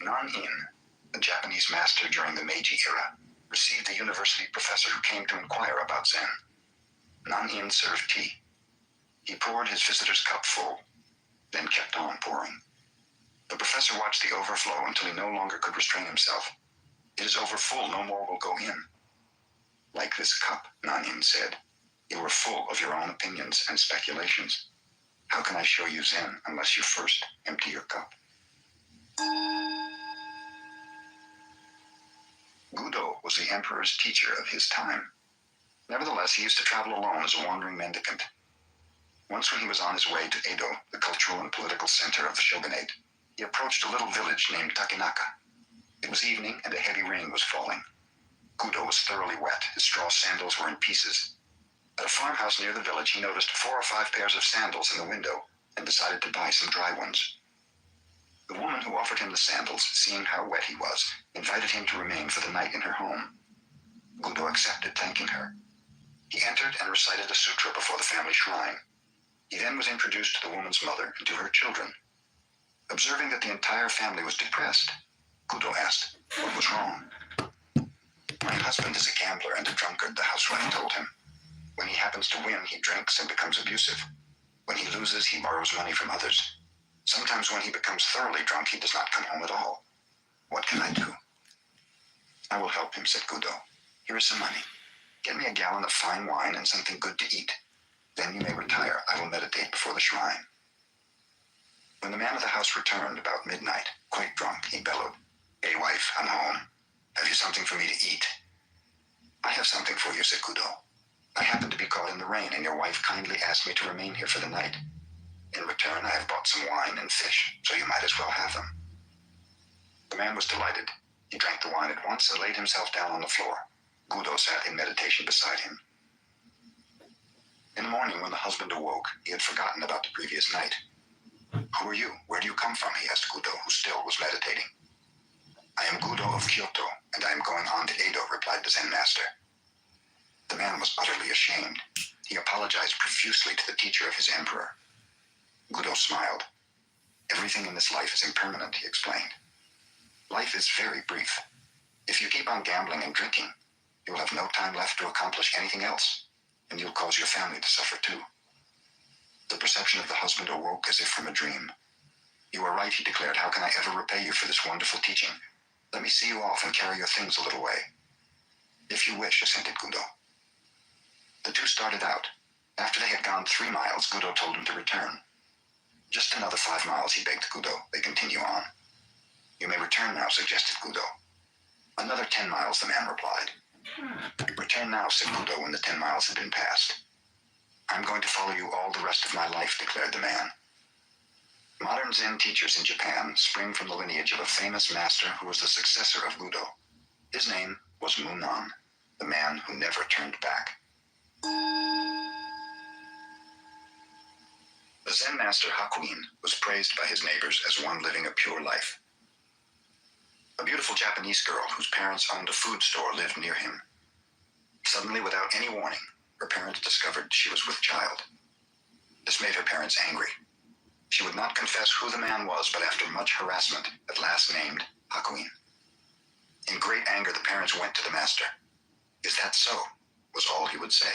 [SPEAKER 1] Nan-in, a Japanese master during the Meiji era, received a university professor who came to inquire about Zen. Nan-in served tea. He poured his visitor's cup full, then kept on pouring. The professor watched the overflow until he no longer could restrain himself. "It is overfull, no more will go in." "Like this cup," Nan-in said. "You are full of your own opinions and speculations. How can I show you Zen unless you first empty your cup?" Gudo was the emperor's teacher of his time. Nevertheless, he used to travel alone as a wandering mendicant. Once when he was on his way to Edo, the cultural and political center of the shogunate, he approached a little village named Takenaka. It was evening and a heavy rain was falling. Gudo was thoroughly wet. His straw sandals were in pieces. At a farmhouse near the village, he noticed 4 or 5 pairs of sandals in the window and decided to buy some dry ones. The woman who offered him the sandals, seeing how wet he was, invited him to remain for the night in her home. Gudo accepted, thanking her. He entered and recited a sutra before the family shrine. He then was introduced to the woman's mother and to her children. Observing that the entire family was depressed, Gudo asked, "What was wrong?" "My husband is a gambler and a drunkard," the housewife told him. "When he happens to win, he drinks and becomes abusive. When he loses, he borrows money from others. Sometimes when he becomes thoroughly drunk, he does not come home at all. What can I do?" "I will help him," said Gudo. "Here is some money. Get me a gallon of fine wine and something good to eat. Then you may retire. I will meditate before the shrine." When the man of the house returned about midnight, quite drunk, he bellowed, "Hey wife, I'm home. Have you something for me to eat?" "I have something for you," said Gudo. "I happened to be caught in the rain, and your wife kindly asked me to remain here for the night. In return, I have bought some wine and fish, so you might as well have them." The man was delighted. He drank the wine at once and laid himself down on the floor. Gudo sat in meditation beside him. In the morning, when the husband awoke, he had forgotten about the previous night. Who are you? Where do you come from? He asked Gudo, who still was meditating. I am Gudo of Kyoto, and I am going on to Edo, replied the Zen master. The man was utterly ashamed. He apologized profusely to the teacher of his emperor. Gudo smiled. Everything in this life is impermanent, he explained. Life is very brief. If you keep on gambling and drinking, you will have no time left to accomplish anything else, and you'll cause your family to suffer too. The perception of the husband awoke as if from a dream. You are right, he declared. How can I ever repay you for this wonderful teaching? Let me see you off and carry your things a little way. If you wish, assented Gudo. The two started out. After they had gone 3 miles, Gudo told him to return. Just another 5 miles, he begged Gudo. They continue on. You may return now, suggested Gudo. Another 10 miles, the man replied. Return now, said Gudo when the 10 miles had been passed. I'm going to follow you all the rest of my life, declared the man. Modern Zen teachers in Japan spring from the lineage of a famous master who was the successor of Gudo. His name was Munan, the man who never turned back. The Zen master Hakuin was praised by his neighbors as one living a pure life. A beautiful Japanese girl whose parents owned a food store lived near him. Suddenly, without any warning, her parents discovered she was with child. This made her parents angry. She would not confess who the man was, but after much harassment, at last named Hakuin. In great anger, the parents went to the master. Is that so? Was all he would say.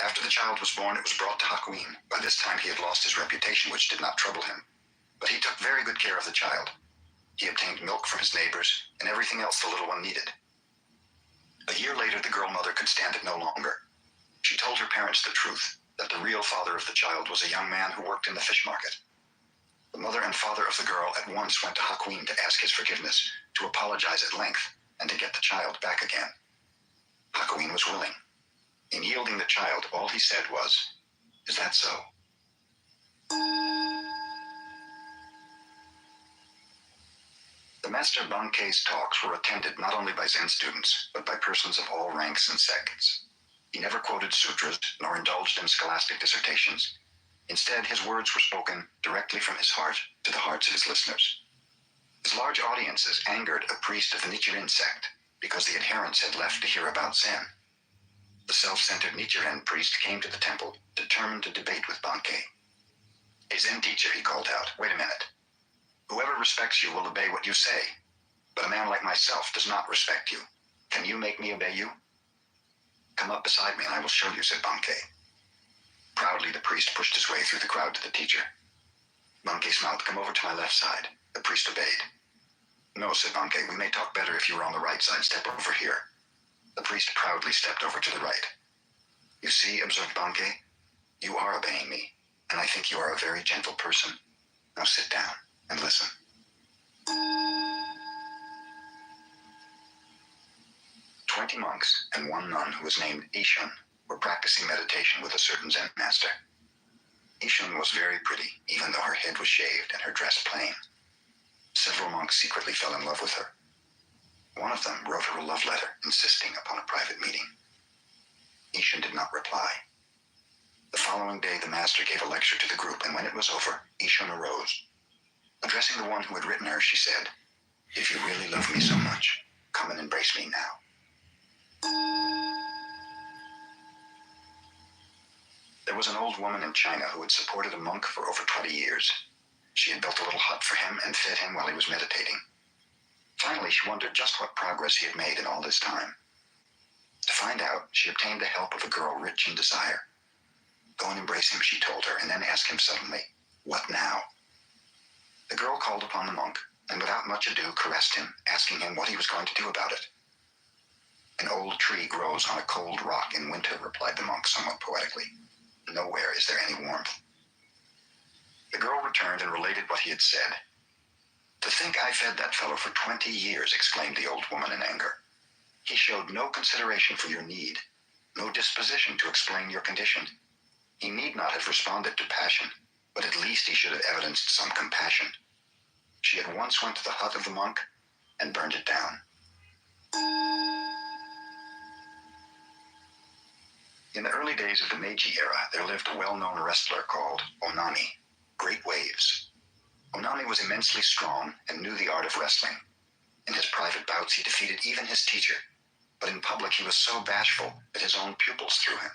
[SPEAKER 1] After the child was born, it was brought to Hakuin. By this time, he had lost his reputation, which did not trouble him. But he took very good care of the child. He obtained milk from his neighbors and everything else the little one needed. A year later, the girl mother could stand it no longer. She told her parents the truth, that the real father of the child was a young man who worked in the fish market. The mother and father of the girl at once went to Hakuin to ask his forgiveness, to apologize at length, and to get the child back again. Hakuin was willing. In yielding the child, all he said was, "Is that so?" The Master Bankei's talks were attended not only by Zen students, but by persons of all ranks and sects. He never quoted sutras, nor indulged in scholastic dissertations. Instead, his words were spoken directly from his heart to the hearts of his listeners. His large audiences angered a priest of the Nichiren sect, because the adherents had left to hear about Zen. The self-centered Nichiren priest came to the temple, determined to debate with Bankei. A Zen teacher, he called out, "Wait a minute. Whoever respects you will obey what you say, but a man like myself does not respect you. Can you make me obey you?" "Come up beside me and I will show you," said Bankei. Proudly, the priest pushed his way through the crowd to the teacher. Bankei smiled. "Come over to my left side." The priest obeyed. "No," said Bankei, "we may talk better if you are on the right side. Step over here." The priest proudly stepped over to the right. "You see," observed Bankei, "you are obeying me, and I think you are a very gentle person. Now sit down and listen." "20 monks and 1 nun who was named Ishan were practicing meditation with a certain Zen master. Ishan was very pretty, even though her head was shaved and her dress plain. Several monks secretly fell in love with her. One of them wrote her a love letter, insisting upon a private meeting. Ishan did not reply. The following day, the master gave a lecture to the group, and when it was over, Ishan arose. Addressing the one who had written her, she said, "If you really love me so much, come and embrace me now." There was an old woman in China who had supported a monk for over 20 years. She had built a little hut for him and fed him while he was meditating. Finally, she wondered just what progress he had made in all this time. To find out, she obtained the help of a girl rich in desire. "Go and embrace him," she told her, and then asked him suddenly, "What now?" The girl called upon the monk, and without much ado caressed him, asking him what he was going to do about it. "An old tree grows on a cold rock in winter," replied the monk somewhat poetically. "Nowhere is there any warmth." The girl returned and related what he had said. "To think I fed that fellow for 20 years, exclaimed the old woman in anger. "He showed no consideration for your need, no disposition to explain your condition. He need not have responded to passion, but at least he should have evidenced some compassion." She at once went to the hut of the monk and burned it down. In the early days of the Meiji era, there lived a well-known wrestler called Onani. Great waves. Onami was immensely strong and knew the art of wrestling. In his private bouts, he defeated even his teacher, but in public he was so bashful that his own pupils threw him.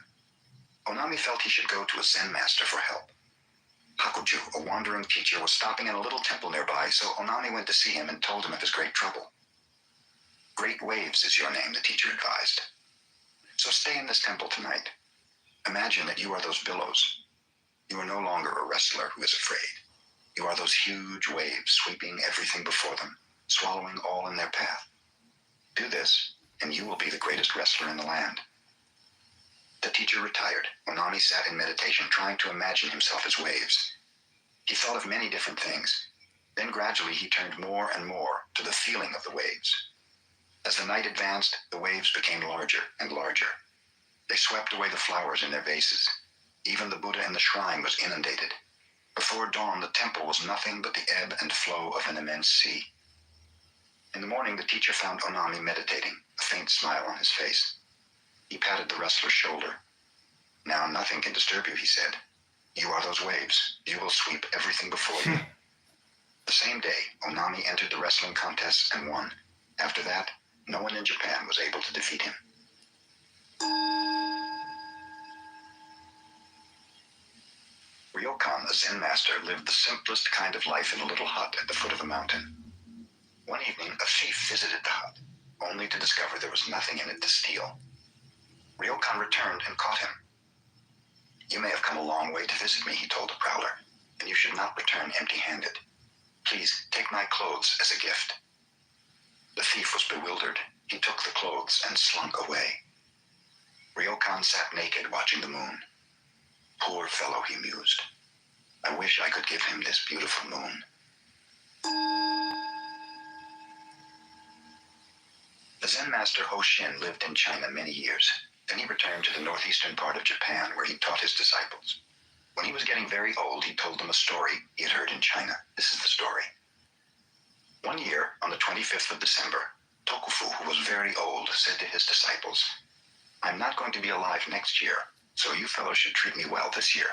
[SPEAKER 1] Onami felt he should go to a Zen master for help. Hakuju, a wandering teacher, was stopping in a little temple nearby, so Onami went to see him and told him of his great trouble. Great Waves is your name, the teacher advised. So stay in this temple tonight. Imagine that you are those billows. You are no longer a wrestler who is afraid. You are those huge waves sweeping everything before them, swallowing all in their path. Do this, and you will be the greatest wrestler in the land. The teacher retired. Onami sat in meditation, trying to imagine himself as waves. He thought of many different things. Then gradually he turned more and more to the feeling of the waves. As the night advanced, the waves became larger and larger. They swept away the flowers in their vases. Even the Buddha in the shrine was inundated. Before dawn, the temple was nothing but the ebb and flow of an immense sea. In the morning, the teacher found Onami meditating, a faint smile on his face. He patted the wrestler's shoulder. Now nothing can disturb you, he said. You are those waves. You will sweep everything before you. The same day, Onami entered the wrestling contests and won. After that, no one in Japan was able to defeat him. Ryokan, a Zen master, lived the simplest kind of life in a little hut at the foot of a mountain. One evening, a thief visited the hut, only to discover there was nothing in it to steal. Ryokan returned and caught him. You may have come a long way to visit me, he told the prowler, and you should not return empty-handed. Please take my clothes as a gift. The thief was bewildered. He took the clothes and slunk away. Ryokan sat naked watching the moon. Poor fellow, he mused. I wish I could give him this beautiful moon. The Zen master Hoshin lived in China many years. Then he returned to the northeastern part of Japan, where he taught his disciples. When he was getting very old, he told them a story he had heard in China. This is the story. One year, on the 25th of December, Tokufu, who was very old, said to his disciples, I'm not going to be alive next year, so you fellows should treat me well this year.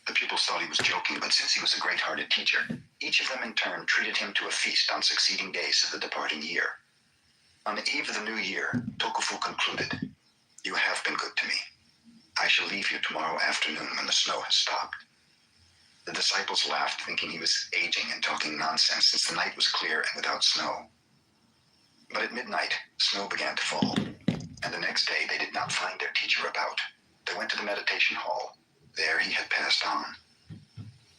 [SPEAKER 1] The pupils thought he was joking, but since he was a great-hearted teacher, each of them in turn treated him to a feast on succeeding days of the departing year. On the eve of the new year, Tokufu concluded, You have been good to me. I shall leave you tomorrow afternoon when the snow has stopped. The disciples laughed, thinking he was aging and talking nonsense since the night was clear and without snow. But at midnight, snow began to fall, and the next day they did not find their teacher about. They went to the meditation hall. There he had passed on.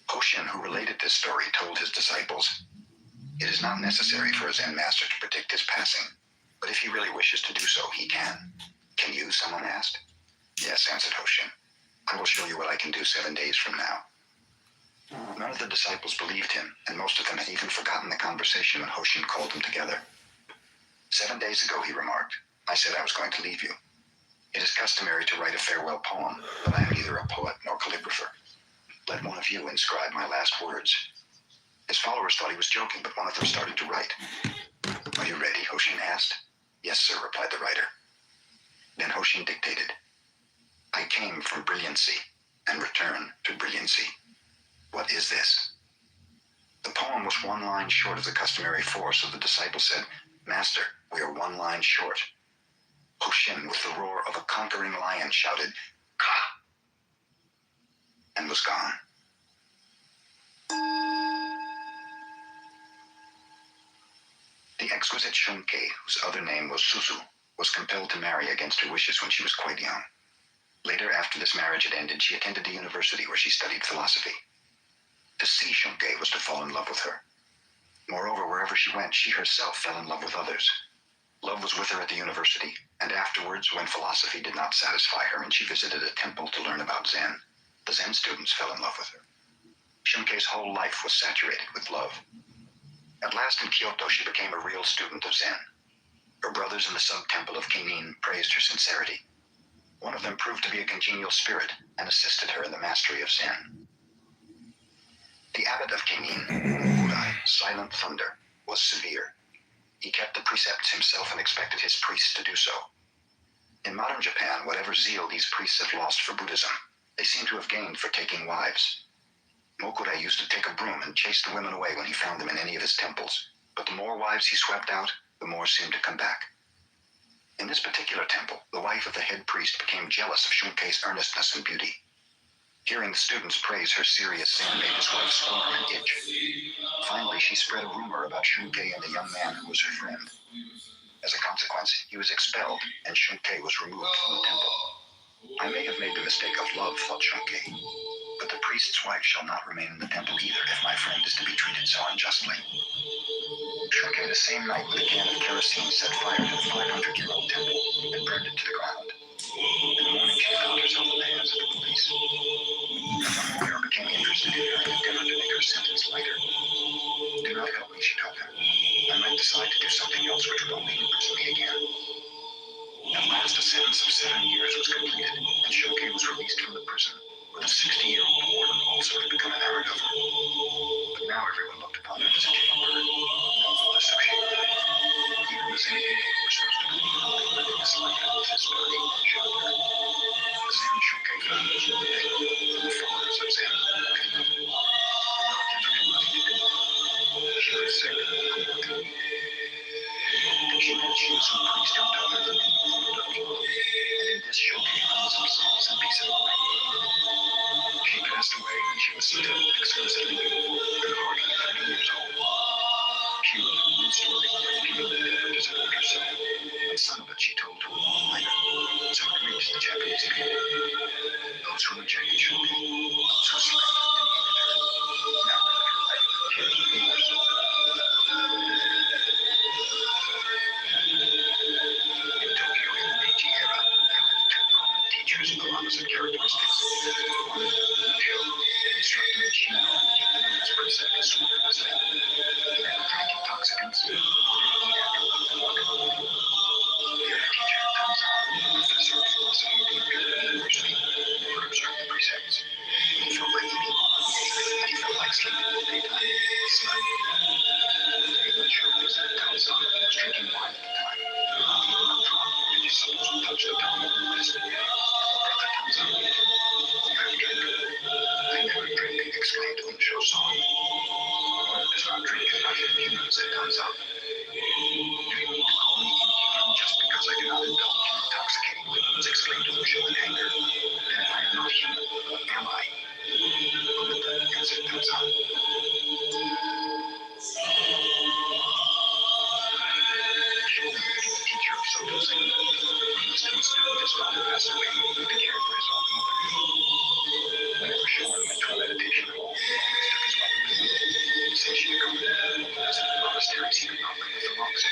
[SPEAKER 1] Hoshin, who related this story, told his disciples, It is not necessary for a Zen master to predict his passing, but if he really wishes to do so, he can. Can you? Someone asked. Yes, answered Hoshin. I will show you what I can do 7 days from now. None of the disciples believed him, and most of them had even forgotten the conversation when Hoshin called them together. 7 days ago, he remarked, I said I was going to leave you. It is customary to write a farewell poem, but I am neither a poet nor calligrapher. Let one of you inscribe my last words. His followers thought he was joking, but one of them started to write. Are you ready? Hoshin asked. Yes, sir, replied the writer. Then Hoshin dictated. I came from brilliancy and return to brilliancy. What is this? The poem was 1 line short of the customary 4, so the disciple said, Master, we are 1 line short. Hoshin, with the roar of a conquering lion, shouted, Ka! And was gone. The exquisite Shunkei, whose other name was Suzu, was compelled to marry against her wishes when she was quite young. Later, after this marriage had ended, she attended the university where she studied philosophy. To see Shunkei was to fall in love with her. Moreover, wherever she went, she herself fell in love with others. Love was with her at the university, and afterwards, when philosophy did not satisfy her and she visited a temple to learn about Zen, the Zen students fell in love with her. Shunkei's whole life was saturated with love. At last in Kyoto, she became a real student of Zen. Her brothers in the sub-temple of Kenin praised her sincerity. One of them proved to be a congenial spirit and assisted her in the mastery of Zen. The abbot of Kenin, Udai, Silent Thunder, was severe. He kept the precepts himself and expected his priests to do so. In modern Japan, whatever zeal these priests have lost for Buddhism, they seem to have gained for taking wives. Mokure used to take a broom and chase the women away when he found them in any of his temples, but the more wives he swept out, the more seemed to come back. In this particular temple, the wife of the head priest became jealous of Shunkei's earnestness and beauty. Hearing the students praise her serious sin made his wife squirm and itch. Finally, she spread a rumor about Shunkei and the young man who was her friend. As a consequence, he was expelled, and Shunkei was removed from the temple. I may have made the mistake of love, thought Shunkei, but the priest's wife shall not remain in the temple either if my friend is to be treated so unjustly. Shunkei the same night with a can of kerosene set fire to the 500-year-old temple and burned it to the ground. In the morning, she found herself in the hands of the police. The lawyer became interested in her and endeavored to make her sentence lighter. Do not help me, she told him. I might decide to do something else which would only imprison me again. At last, a sentence of 7 years was completed, and Shunkei was released from the prison, where the 60-year-old warden also had become enamored of her. But now everyone looked upon her as a jailbird, no more associated with it. Even the same people who were supposed to believe her were living this life with his party showed her. The Zen Shunkei found was one thing, and the followers of Zen nothing of it. The relatives had nothing to do with it. She was sick, and she mentioned some priest who taught her the meaning of love, and in this Shunkei found some solace and peace of mind. She passed away when she was still exquisitely beautiful and hardly 30 years old. She wrote a long story where people endeavored to support herself, and some of it she told to a one-liner, so it reached the Japanese people. Those who rejected Shunkei, those who slandered and hated her, now live her life with tears of remorse. In Tokyo in the Meiji era, there lived two prominent teachers of opposite characteristics. One, Musho, an instructor in Shinto, and his precept is scrupulously. He never drank intoxicants, nor did he eat after 11 o'clock in the morning. The other teacher, Tanzan, a professor of philosophy at the Imperial University, never observed the precepts. When he felt like eating, he ate. When he felt like sleeping in the daytime, he slept. The day Musho visited Tanzan, was drinking wine at the time. He had not drunk, and his supposed touched the tongue of the wrist. Brother Tanzan ate. You have drink. I never drink, exclaimed Unsho solemnly. One does not drink is not inhuman, said Tanzan. Do you mean to call me inhuman just because I do not indulge in intoxicating liquids, exclaimed Unsho in anger. Then if I am not human, what am I? Buddha, answered Tanzan. Shogun became a teacher of Soto Zen. When he was still a student, his father passed away, leaving to care for his old mother. Whenever Shogun went to a meditation hall, he always took his mother with him. Since she accompanied him to visit the monasteries, he could not live with the monks. So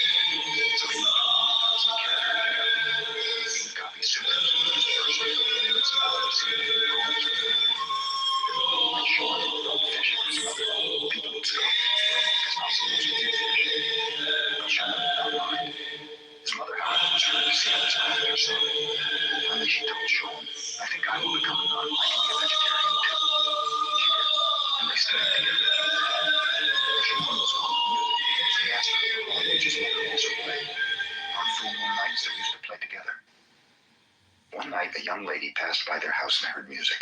[SPEAKER 1] he went to a monkhouse and cared for her there. He would copy sutras when he was first, and in its middle received a few poems with them. When Shogun brought fish for his mother, people would scoff, for a monk is not supposed to eat fish. But Shogun did not mind. His mother, however, was ready to see how this bothered her son. Finally, she told Shogun, I think I will become a nun. I can be a vegetarian too. She did, and they studied together. Shogun was fond of music, so he asked her to perform, which his mother also played. On full moon nights, they used to play together. One night, a young lady passed by their house and heard music.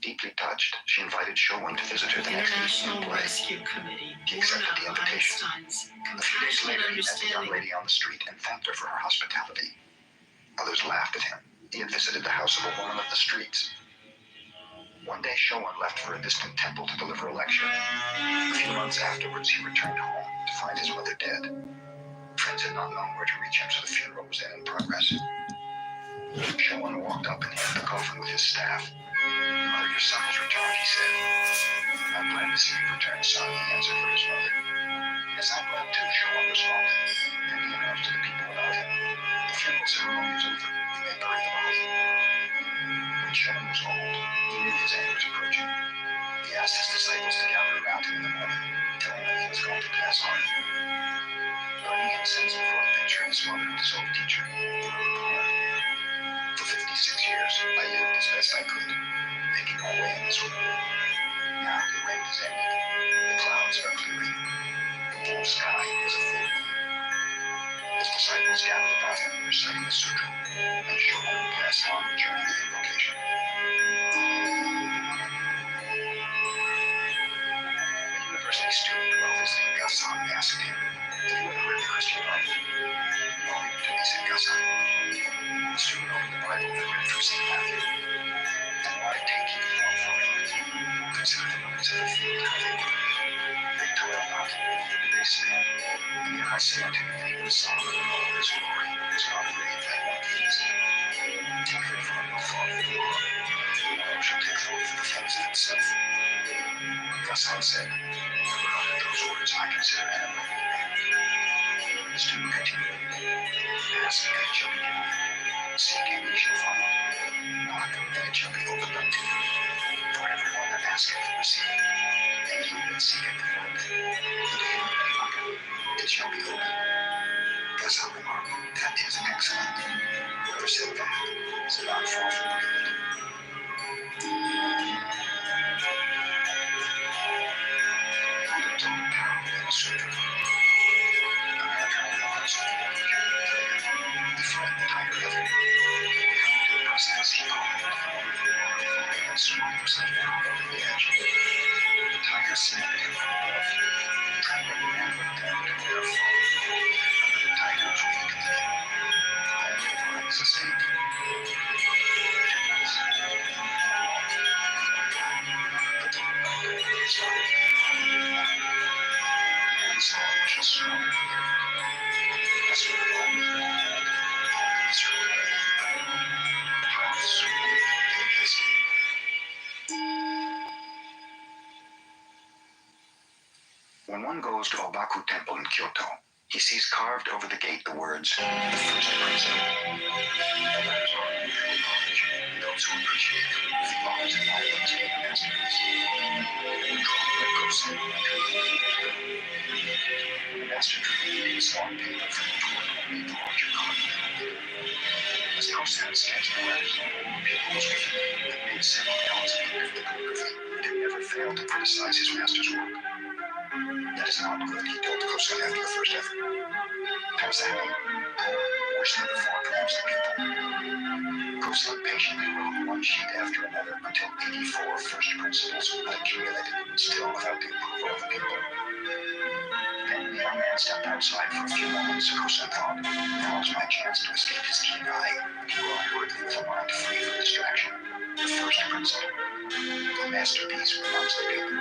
[SPEAKER 1] Deeply touched, she invited Shogun to visit her the next evening and play.
[SPEAKER 2] Rescue Committee,
[SPEAKER 1] He accepted the invitation.
[SPEAKER 2] Einstein's
[SPEAKER 1] A few days later, he met the young
[SPEAKER 2] understanding.
[SPEAKER 1] lady on the street and thanked her for her hospitality. Others laughed at him. He had visited the house of a woman of the streets. One day, Shogun left for a distant temple to deliver a lecture. A few months afterwards, he returned home to find his mother dead. Friends had not known where to reach him, so the funeral was then in progress. Shogun walked up and hit the coffin with his staff. Mother, your son has returned, he said. I'm glad to see you return, son, he answered for his mother. Yes, I'm glad too, Shogun responded. Then he announced to the people about him. The funeral ceremony is over. You may bury them both. When Shogun was old, he knew his end was approaching. He asked his disciples to gather around him in the morning, telling them he was going to pass on. Burning incense before the picture of his mother and his old teacher, he wrote a poem. For 56 years, I lived as best I could, making our way in this world. Now the rain has ended, the clouds are clearing, the blue sky is a full moon. His disciples gathered about him, reciting the sutra, and Shogun passed on during the invocation. question mark. Volume 26 Gasa. The student opened the Bible and read from St. Matthew. And why take ye thought for raiment? Consider the lilies of the field, how they work. They toil not, neither do they spin. And yet I say unto you, that even Solomon in all his glory was not arrayed like one of these. Take therefore no thought for the morrow, for the morrow shall take thought for the things of itself. Thus I said, whoever uttered those words I consider an unbelieving man. The student continued, ask and it shall be given you. Seek and ye shall find. Knock and it shall be opened unto you. For everyone that asketh receiveth, and he that seeketh findeth, and to him that knocketh it shall be opened. Thus I remark, that is excellent. Whoever said that is not far from brilliant. The total parable illustrator. American authors of the he fled the tiger level. He come to a precipice he called and swung himself down over the edge. The tiger snapped him from above. And when the man looked down to where a fall, another tiger was waiting for him. Only the legs escaped. When one goes to Obaku Temple in Kyoto, he sees carved over the gate the words, "The First Principle." The letters are unusual knowledge, and those who appreciate them with the art and knowledge of the masterpiece. Drawn by Gosen. The master drew a small paper from which one could read the larger carving. As Gosen sketched the letters, pupils with him had made several counts of the calligraphy and had never failed to criticize his master's work. That is not good, he told Gosen after the first effort. How does that mean? Worse than before, pronounced the pupil. Gosen patiently wrote one sheet after another until 84 first principles had accumulated, still without the approval of the pupil. Then the young man stepped outside for a few moments. Gosen thought, now is my chance to escape his keen eye. He wrote hurriedly with a mind free from distraction. The first principle. The masterpiece, pronounced the pupil.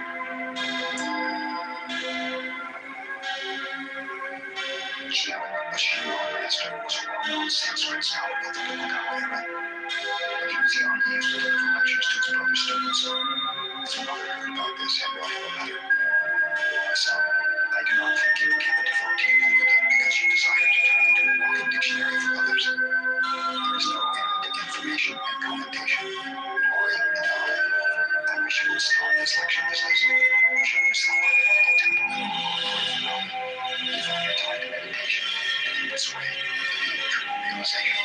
[SPEAKER 1] Chiao, a Shinran master, was a well-known Sanskrit scholar of the Tokugawa era. When he was young, he used to deliver lectures to his brother's students. His mother heard about this and wrote him a letter. My son, I do not think you became a devotee of the Buddha because you desired to turn into a walking dictionary for others. There is no end to information and commentation. Glory and I wish you would stop this lecture business. Shut yourself up in a little temple and give all your time to meditation, and in this way, attain true realization.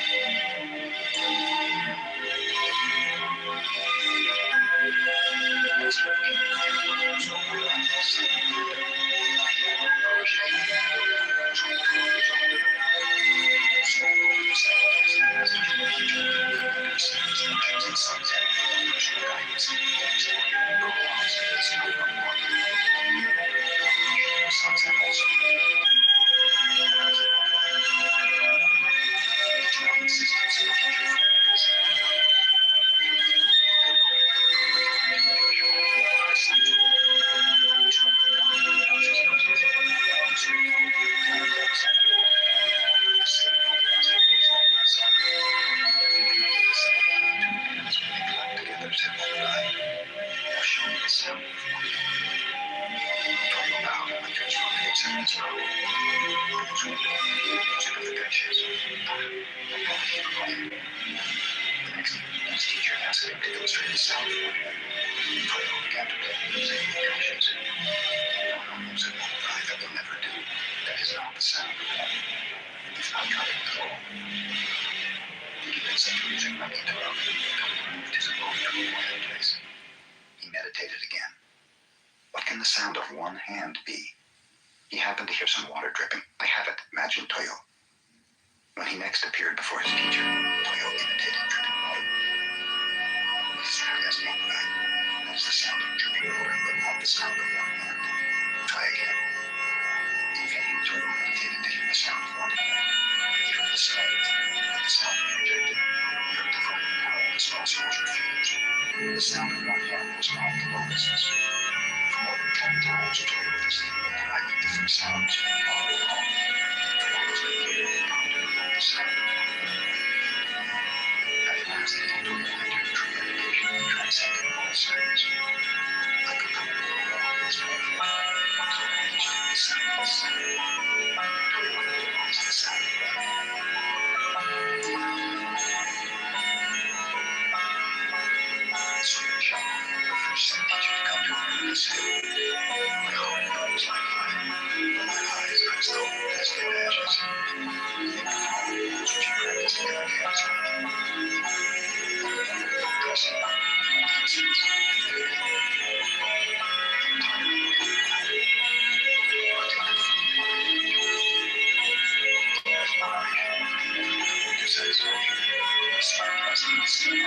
[SPEAKER 1] His teacher asked him to illustrate the sound of one hand. Toyo began to play music with passions. No, said Mordecai, that will never do. That is not the sound of one. You've not got it at all. He listened to music like Toyo. Moved his abode to a quiet place. He meditated again. What can the sound of one hand be? He happened to hear some water dripping. I have it, imagined Toyo. When he next appeared before his teacher, Toyo imitated dripping water. What is that? Asked Mordecai. That is the sound of dripping water, but not the sound of one hand. Try again. In vain, Toyo meditated to hear the sound sound of one hand was not the locusts. For more than 10 times during this evening, I heard different sounds all along. For almost a year, I pondered over the sound. At last, the Lord entered true meditation and transcended all sounds. I could no longer always perfect. So I understood the sound of the sun. I recognized the sound of life. Sweet child, the first Zen teacher to come to America said, my heart burns like fire, my eyes are as cold as dead ashes. Think of all the rules which you practiced in Afghanistan. Dressing, dances, entirely partaken from to satisfaction, surpassing the sin.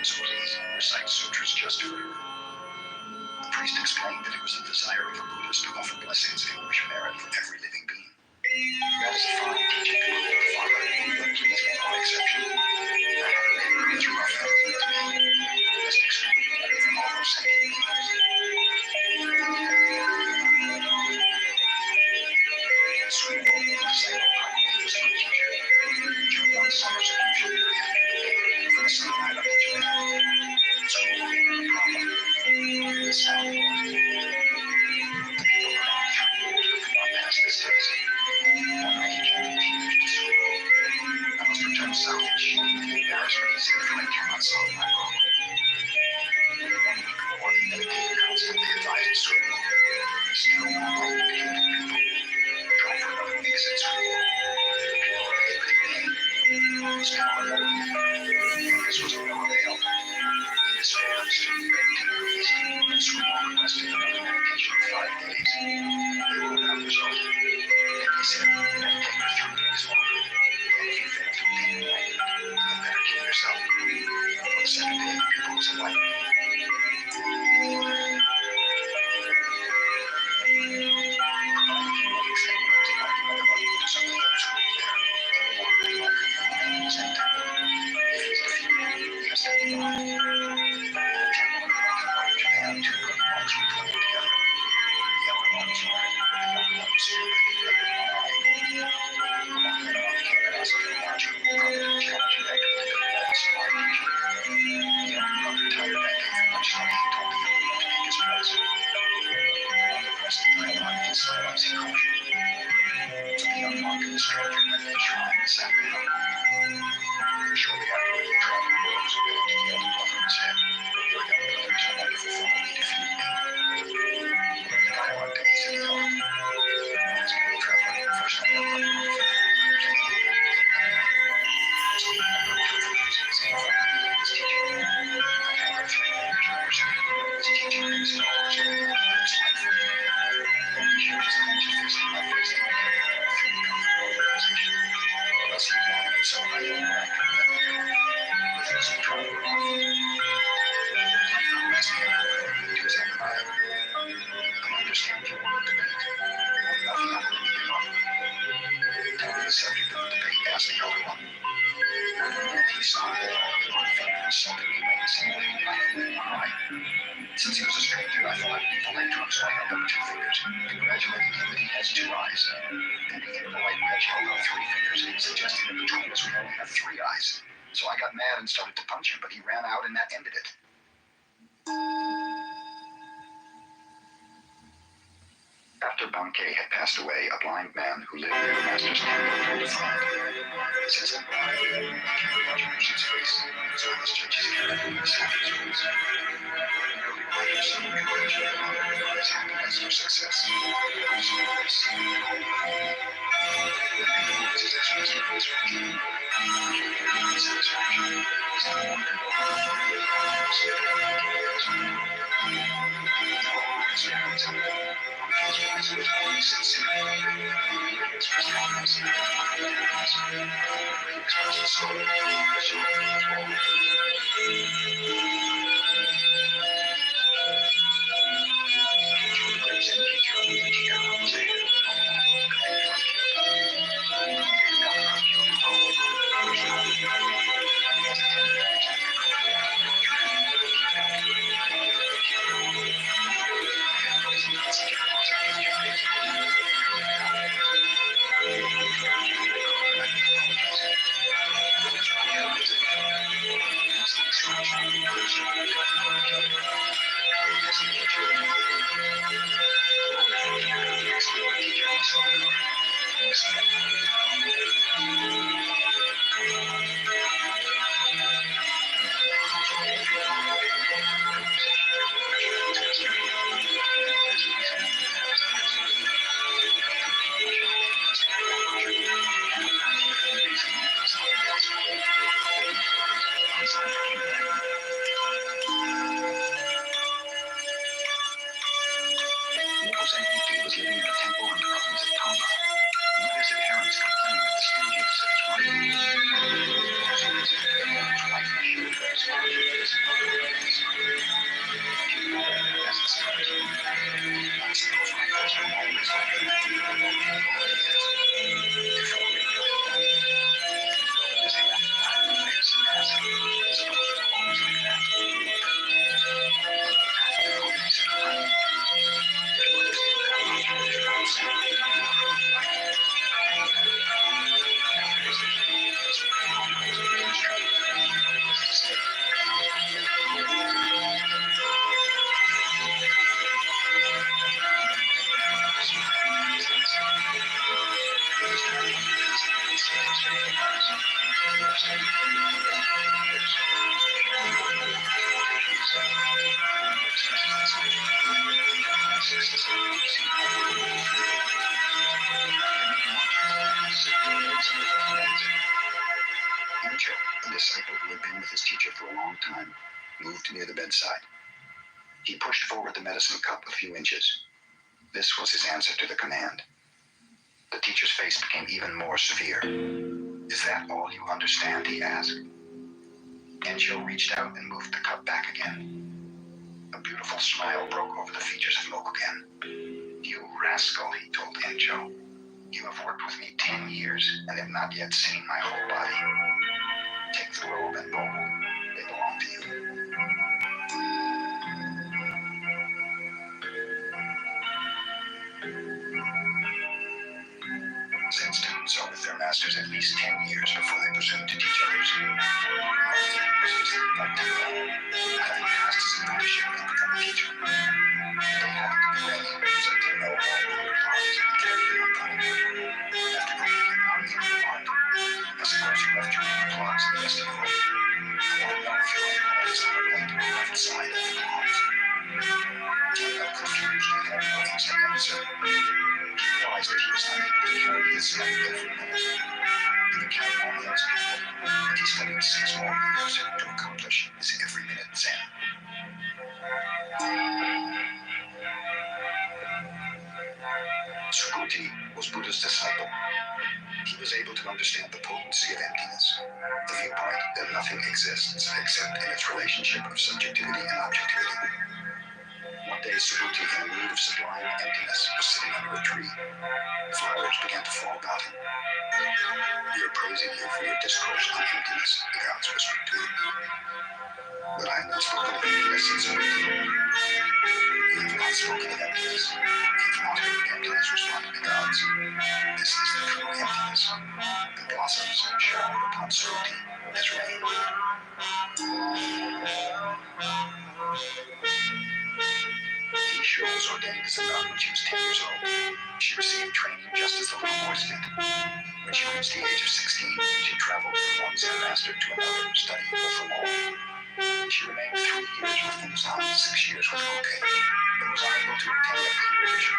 [SPEAKER 1] So please recite sutras just for her. The priest explained that it was the desire of a Buddhist to offer blessings and wish merit for every living being. That is a fine teaching to follow, but please make no exception. I have a neighbor who is rough and mean to me. Best exclude me from all those sentient beings. Sweet Lord, the disciple propagated to the teacher. During one summer seclusion period, for the same night of each man. Sweet Lord, the problem. The sound of the people around 3 years who could not pass this test. One night he came to teach to Sweet Lord. I must return south and shame and embarrassment, he said, for I cannot solve my problem. 1 week more, the medicator constantly advised Sweet Lord. Still not able to get people. Try for another week, said Sweet Lord. The people were exhibiting pain. Still another week. This was of no avail. In despair, the student begged him to release him, and Sweet Lord requested another medication of 5 days. They were without result. Then he said, meditate for 3 days longer. And if you fail to obtain enlightenment, then better kill yourself. On the 7th day, the pupil was enlightened. Shortly after, the traveler rose and waved the elder brother his head. Your young brother is a wonderful fellow. He defeated me. And I want to be said the elder. As the traveler, first I know if you want to debate. Nothing I'm willing to give up. Tell me the subject of the debate, asked the elder one. He saw that all the one finger insulted me by insinuating that I had only one eye. Since he was a stranger, I thought I'd be polite to him, so I held up two fingers, congratulating him that he has two eyes. Then being impolite, Reg held up three fingers, suggesting that between us we only have three eyes. So I got mad and started to punch him, but he ran out and that ended it. After Banquet had passed away, a blind man who lived near the master's temple told a friend, "Since I'm blind, I can't watch a person's face, so I must judge his character by the sound of his words. An early writer of someone congratulated him on his happiness or success. Also this. It's his expression of his religion. Satisfaction is the one was living in a temple in the province of Tamba. Mothers adherents complained of the stinginess of his wife. His wife assured her his father that his mother was as the stars. Not skills like those were always like that. Before we knew his hand behind the face and asked, suppose they're always like that. Encho, a disciple who had been with his teacher for a long time, moved near the bedside. He pushed forward the medicine cup a few inches. This was his answer to the command. The teacher's face became even more severe. "Is that all you understand?" he asked. Encho reached out and moved the cup back again. A beautiful smile broke over the features of Mokugen. "You rascal," he told Encho. "You have worked with me 10 years and have not yet seen my whole body. Take the robe and bowl. They belong to you." Since students are with their masters at least 10 years before they presume to teach others, Martin was visited by Tenno, having passed his apprenticeship and become a teacher. They happened to be ready, so Tenno all the applause and carried him on board. After completing Martin's remark, "I suppose you left your own applause in the vestibule. I want to know if your own applause are going to the left side of the applause." Tenno confused and had nothing to answer. He realized that he was unable to carry his study every minute. He became more unstable, and he studied 6 more years to accomplish his every minute Zen. Subhuti was Buddha's disciple. He was able to understand the potency of emptiness, the viewpoint that nothing exists except in its relationship of subjectivity and objectivity. One day, Subhuti, in a mood of sublime emptiness, was sitting under a tree. Flowers began to fall about him. "We are praising you for your discourse on emptiness," the gods whispered to him. "But I have not spoken of emptiness," said Subhuti. "You have not spoken of emptiness. You have not heard emptiness," responded the gods. "This is the true emptiness." The blossoms showered upon Subhuti as rain. Isha was ordained as a nun when she was 10 years old. She received training just as the little boys did. When she reached the age of 16, she traveled from one Zen master to another, studying from all. She remained 3 years with Inzan, 6 years with Goke, but was unable to obtain a clear vision.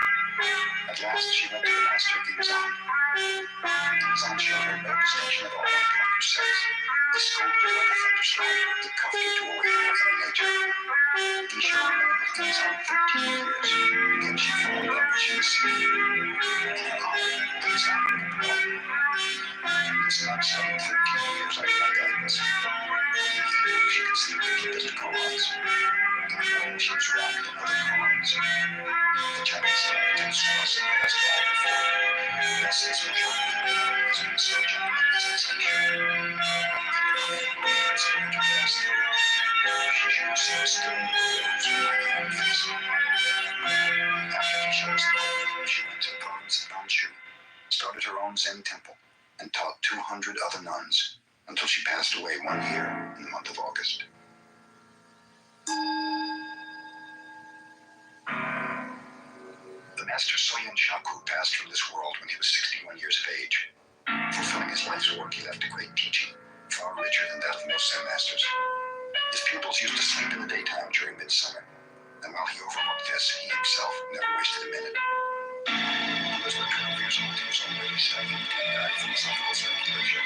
[SPEAKER 1] At last, she went to the master Inzan. Inzan showed her no distinction at all on account of her sex. He scolded her like a thunderstorm. He cuffed her to awaken her inner nature. Isha remained with Inzan 13 years. Again, she found out what she was seeing. In her honor, Inzan replied, "This nun studied 13 years under my guidance. She could see the deepest koans. In the morning, she was wrapped in other koans. The Chinese scientists was the best all before. Thus, this majority of the has been so genuine as this Isha. She was still in the rose with my hand face. After Isha was dead, she went to the province of Banshu, started her own Zen temple, and taught 200 other nuns until she passed away 1 year in the month of August. The master Soyen Shaku passed from this world when he was 61 years of age. Fulfilling his life's work, he left a great teaching, far richer than that of most Zen masters. His pupils used to sleep in the daytime during midsummer, and while he overlooked this, he himself never wasted a minute. He was not 12 years old, he was already studying philosophical speculation.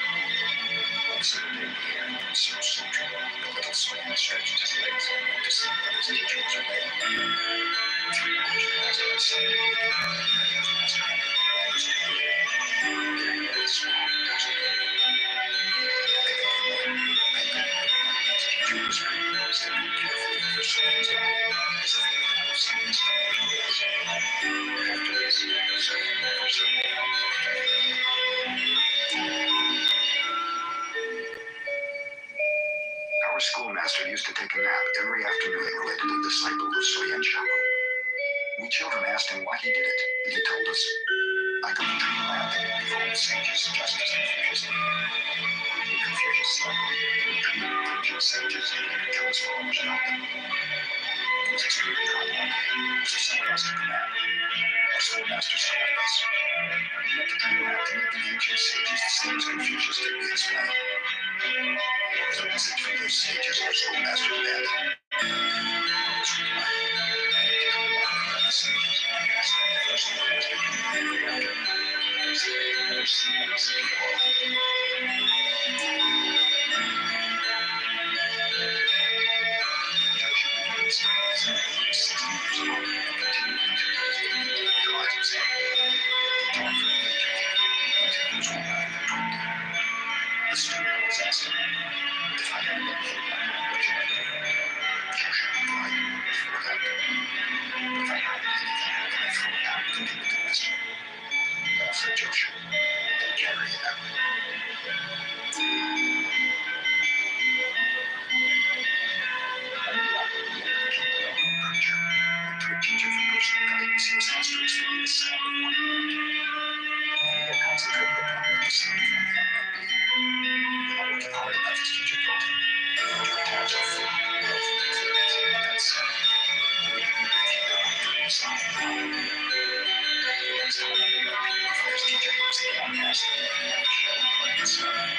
[SPEAKER 1] One single day, the air was so sultry, the little Soyen stretched his legs and went to sleep while his teacher was away. 3 hours passed outside, and his master entered the waters of the lake, carrying a small casket. His teacher whispered, "Stepping carefully for Soyen's eye, as if he would have seen his eyes." After this, Soyen never said more. Our schoolmaster used to take a nap every afternoon related to the disciple of Soyen Shaku. We children asked him why he did it, and he told us, "I go to dream land and behold sages just as Confucius did." Confucius said, "Ancient sages did until his followers got them." It was extremely hot one day, so some of us took a nap. Our schoolmaster scolded us. "We went to dream land to meet the ancient sages the same as Confucius did," we explained. What was the message from those sages, our schoolmaster demanded? This replied, the sages asked them the first thing was to do every afternoon, because they had never seen us before. Joshua began to study his when he was 16 years old and continued until he was able to realize himself. He taught from the age of 8 until he was 120. The student was asked him, "If I had anything, what should I do?" Joshua replied, "Throw it out." "If I had anything, then I throw it out," continued the master. "Well," said Joshua, "then carry it out." Preacher, and to a teacher for personal guidance, he was asked to explain the sound of one note. And he had concentrated upon what the sound of one note might be. Without working hard enough, his teacher told him, "Put your attacks are full of love and feelings in that sound. If you don't do the sound, the next time he repeated before his teacher, he was again asked if he had to show him what it sounded.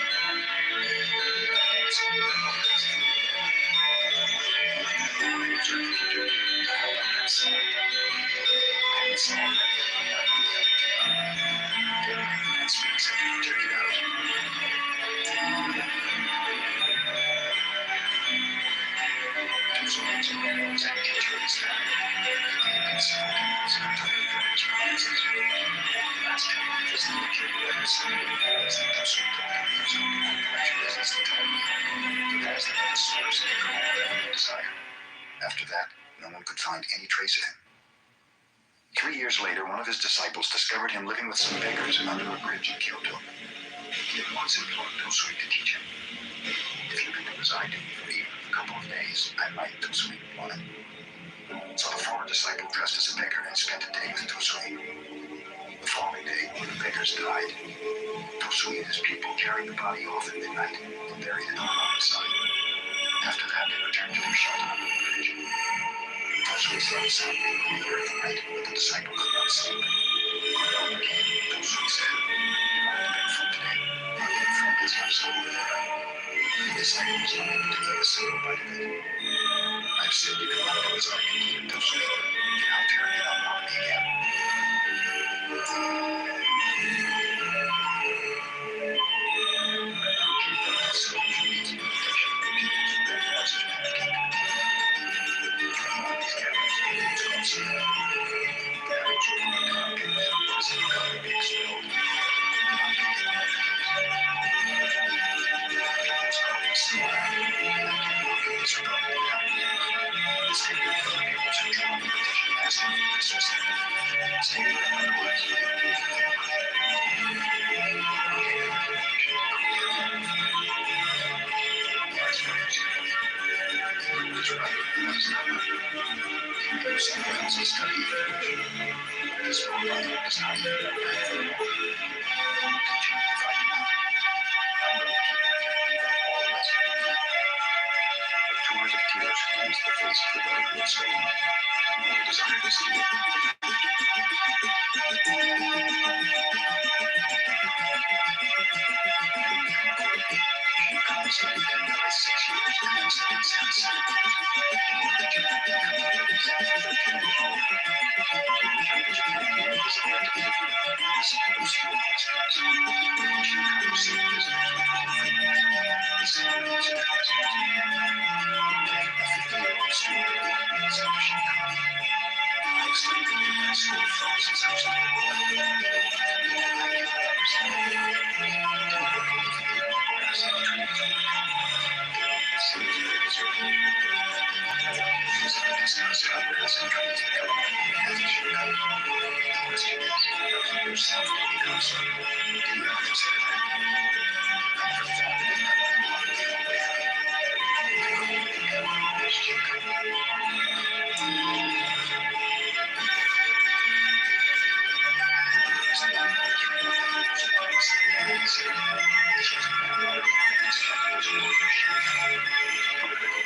[SPEAKER 1] After that, no one could find any trace of him. 3 years later, one of his disciples discovered him living with some beggars under a bridge in Kyoto. He at once implored Tosui to teach him. If you could do as I do for even a couple of days, I might, Tosui replied. So the former disciple dressed as a beggar and spent a day with Tosui. The following day, one of the beggars died. Tosui and his pupil carried the body off at midnight and buried it on the mountainside. After that, they returned to their shelter under the bridge. Tosui slept soundly in the remainder of the night, but the disciple could not sleep. When morning came, Tosui said, "You're not to beg food today. My good friend has left some over there." The disciple was not able to eat a single bite of it. "I've said you can not do as I concluded, Tosui. Get out there and not bother me again."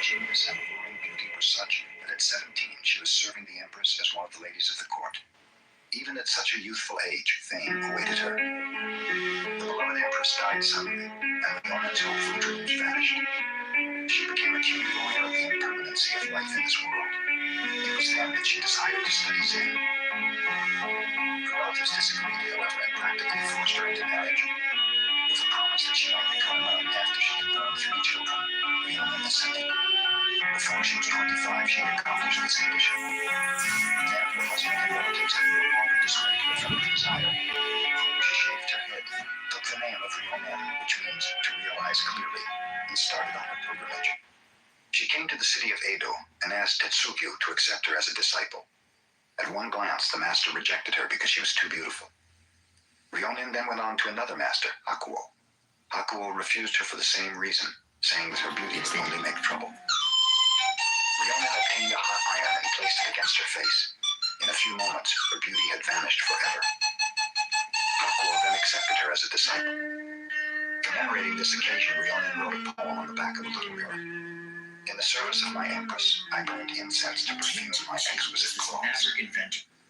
[SPEAKER 1] Genius and alluring beauty were such that at 17 she was serving the Empress as one of the ladies of the court. Even at such a youthful age, fame awaited her. The beloved Empress died suddenly, and Leona's hope for dreams vanished. She became acutely aware of the impermanency of life in this world. It was then that she decided to study Zen. Her relatives disagreed, however, and practically forced her into marriage, with a promise that she might become a nun after she had born 3 children, Leona and Cindy. Before she was 25, she had accomplished this ambition. Then her husband and relatives could no longer dissuade her from her desire. She shaved her head, took the name of Ryomen, which means to realize clearly, and started on her pilgrimage. She came to the city of Edo and asked Tetsugyu to accept her as a disciple. At one glance, the master rejected her because she was too beautiful. Ryomen then went on to another master, Hakuo. Hakuo refused her for the same reason, saying that her beauty would only make trouble. Ryomen obtained a hot iron and placed it against her face. In a few moments, her beauty had vanished forever. Hakuo then accepted her as a disciple. Commemorating this occasion, Ryomen wrote a poem on the back of a little mirror. In the service of my Empress, I burned incense to perfume my exquisite clothes.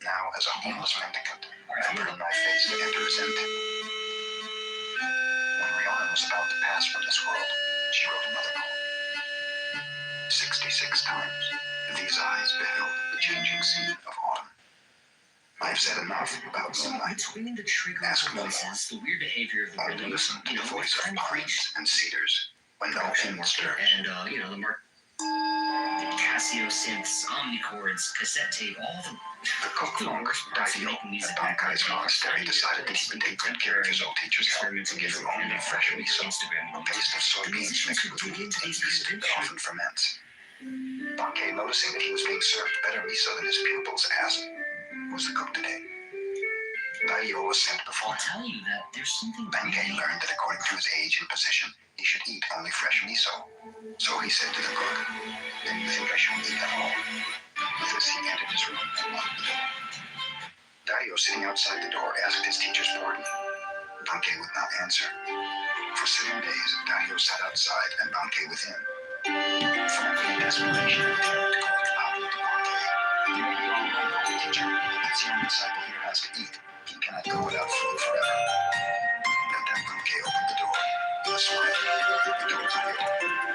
[SPEAKER 1] Now, as a homeless mendicant, I burn my face to enter Zen temple. When Ryomen was about to pass from this world, she wrote another poem. 66 times, these eyes beheld the changing scene of autumn. I've said enough about moonlight. Ask no more.
[SPEAKER 2] The weird behavior of the
[SPEAKER 1] Only listen to the voice of pines and cedars when no wind stirs.
[SPEAKER 2] And the Casio synths, omnichords, cassette tape, all the
[SPEAKER 1] Kokmonk Daihyo at Bankai's monastery decided that he would take good care of his old teacher's health and give him only fresh miso, a paste of soybeans mixed with wheat and yeast that often ferments. Bankei, noticing that he was being served better miso than his pupils, asked, "Who's the cook today?" Dario was sent before
[SPEAKER 2] I'll
[SPEAKER 1] him.
[SPEAKER 2] tell you that there's something
[SPEAKER 1] Bankei
[SPEAKER 2] really...
[SPEAKER 1] learned that according to his age and position, he should eat only fresh miso. So he said to the cook, "Then you think I shouldn't eat at all?" With this, he entered his room and locked the door. Dario, sitting outside the door, asked his teacher's pardon. Bankei would not answer. For 7 days, Dario sat outside and Bankei with him. Finally, in desperation, he determined to call loudly to Bankei. "You may be all right, teacher. This young disciple here has to eat. He cannot go without food forever." And then Bankei opened the door. With a smile, he told Dario,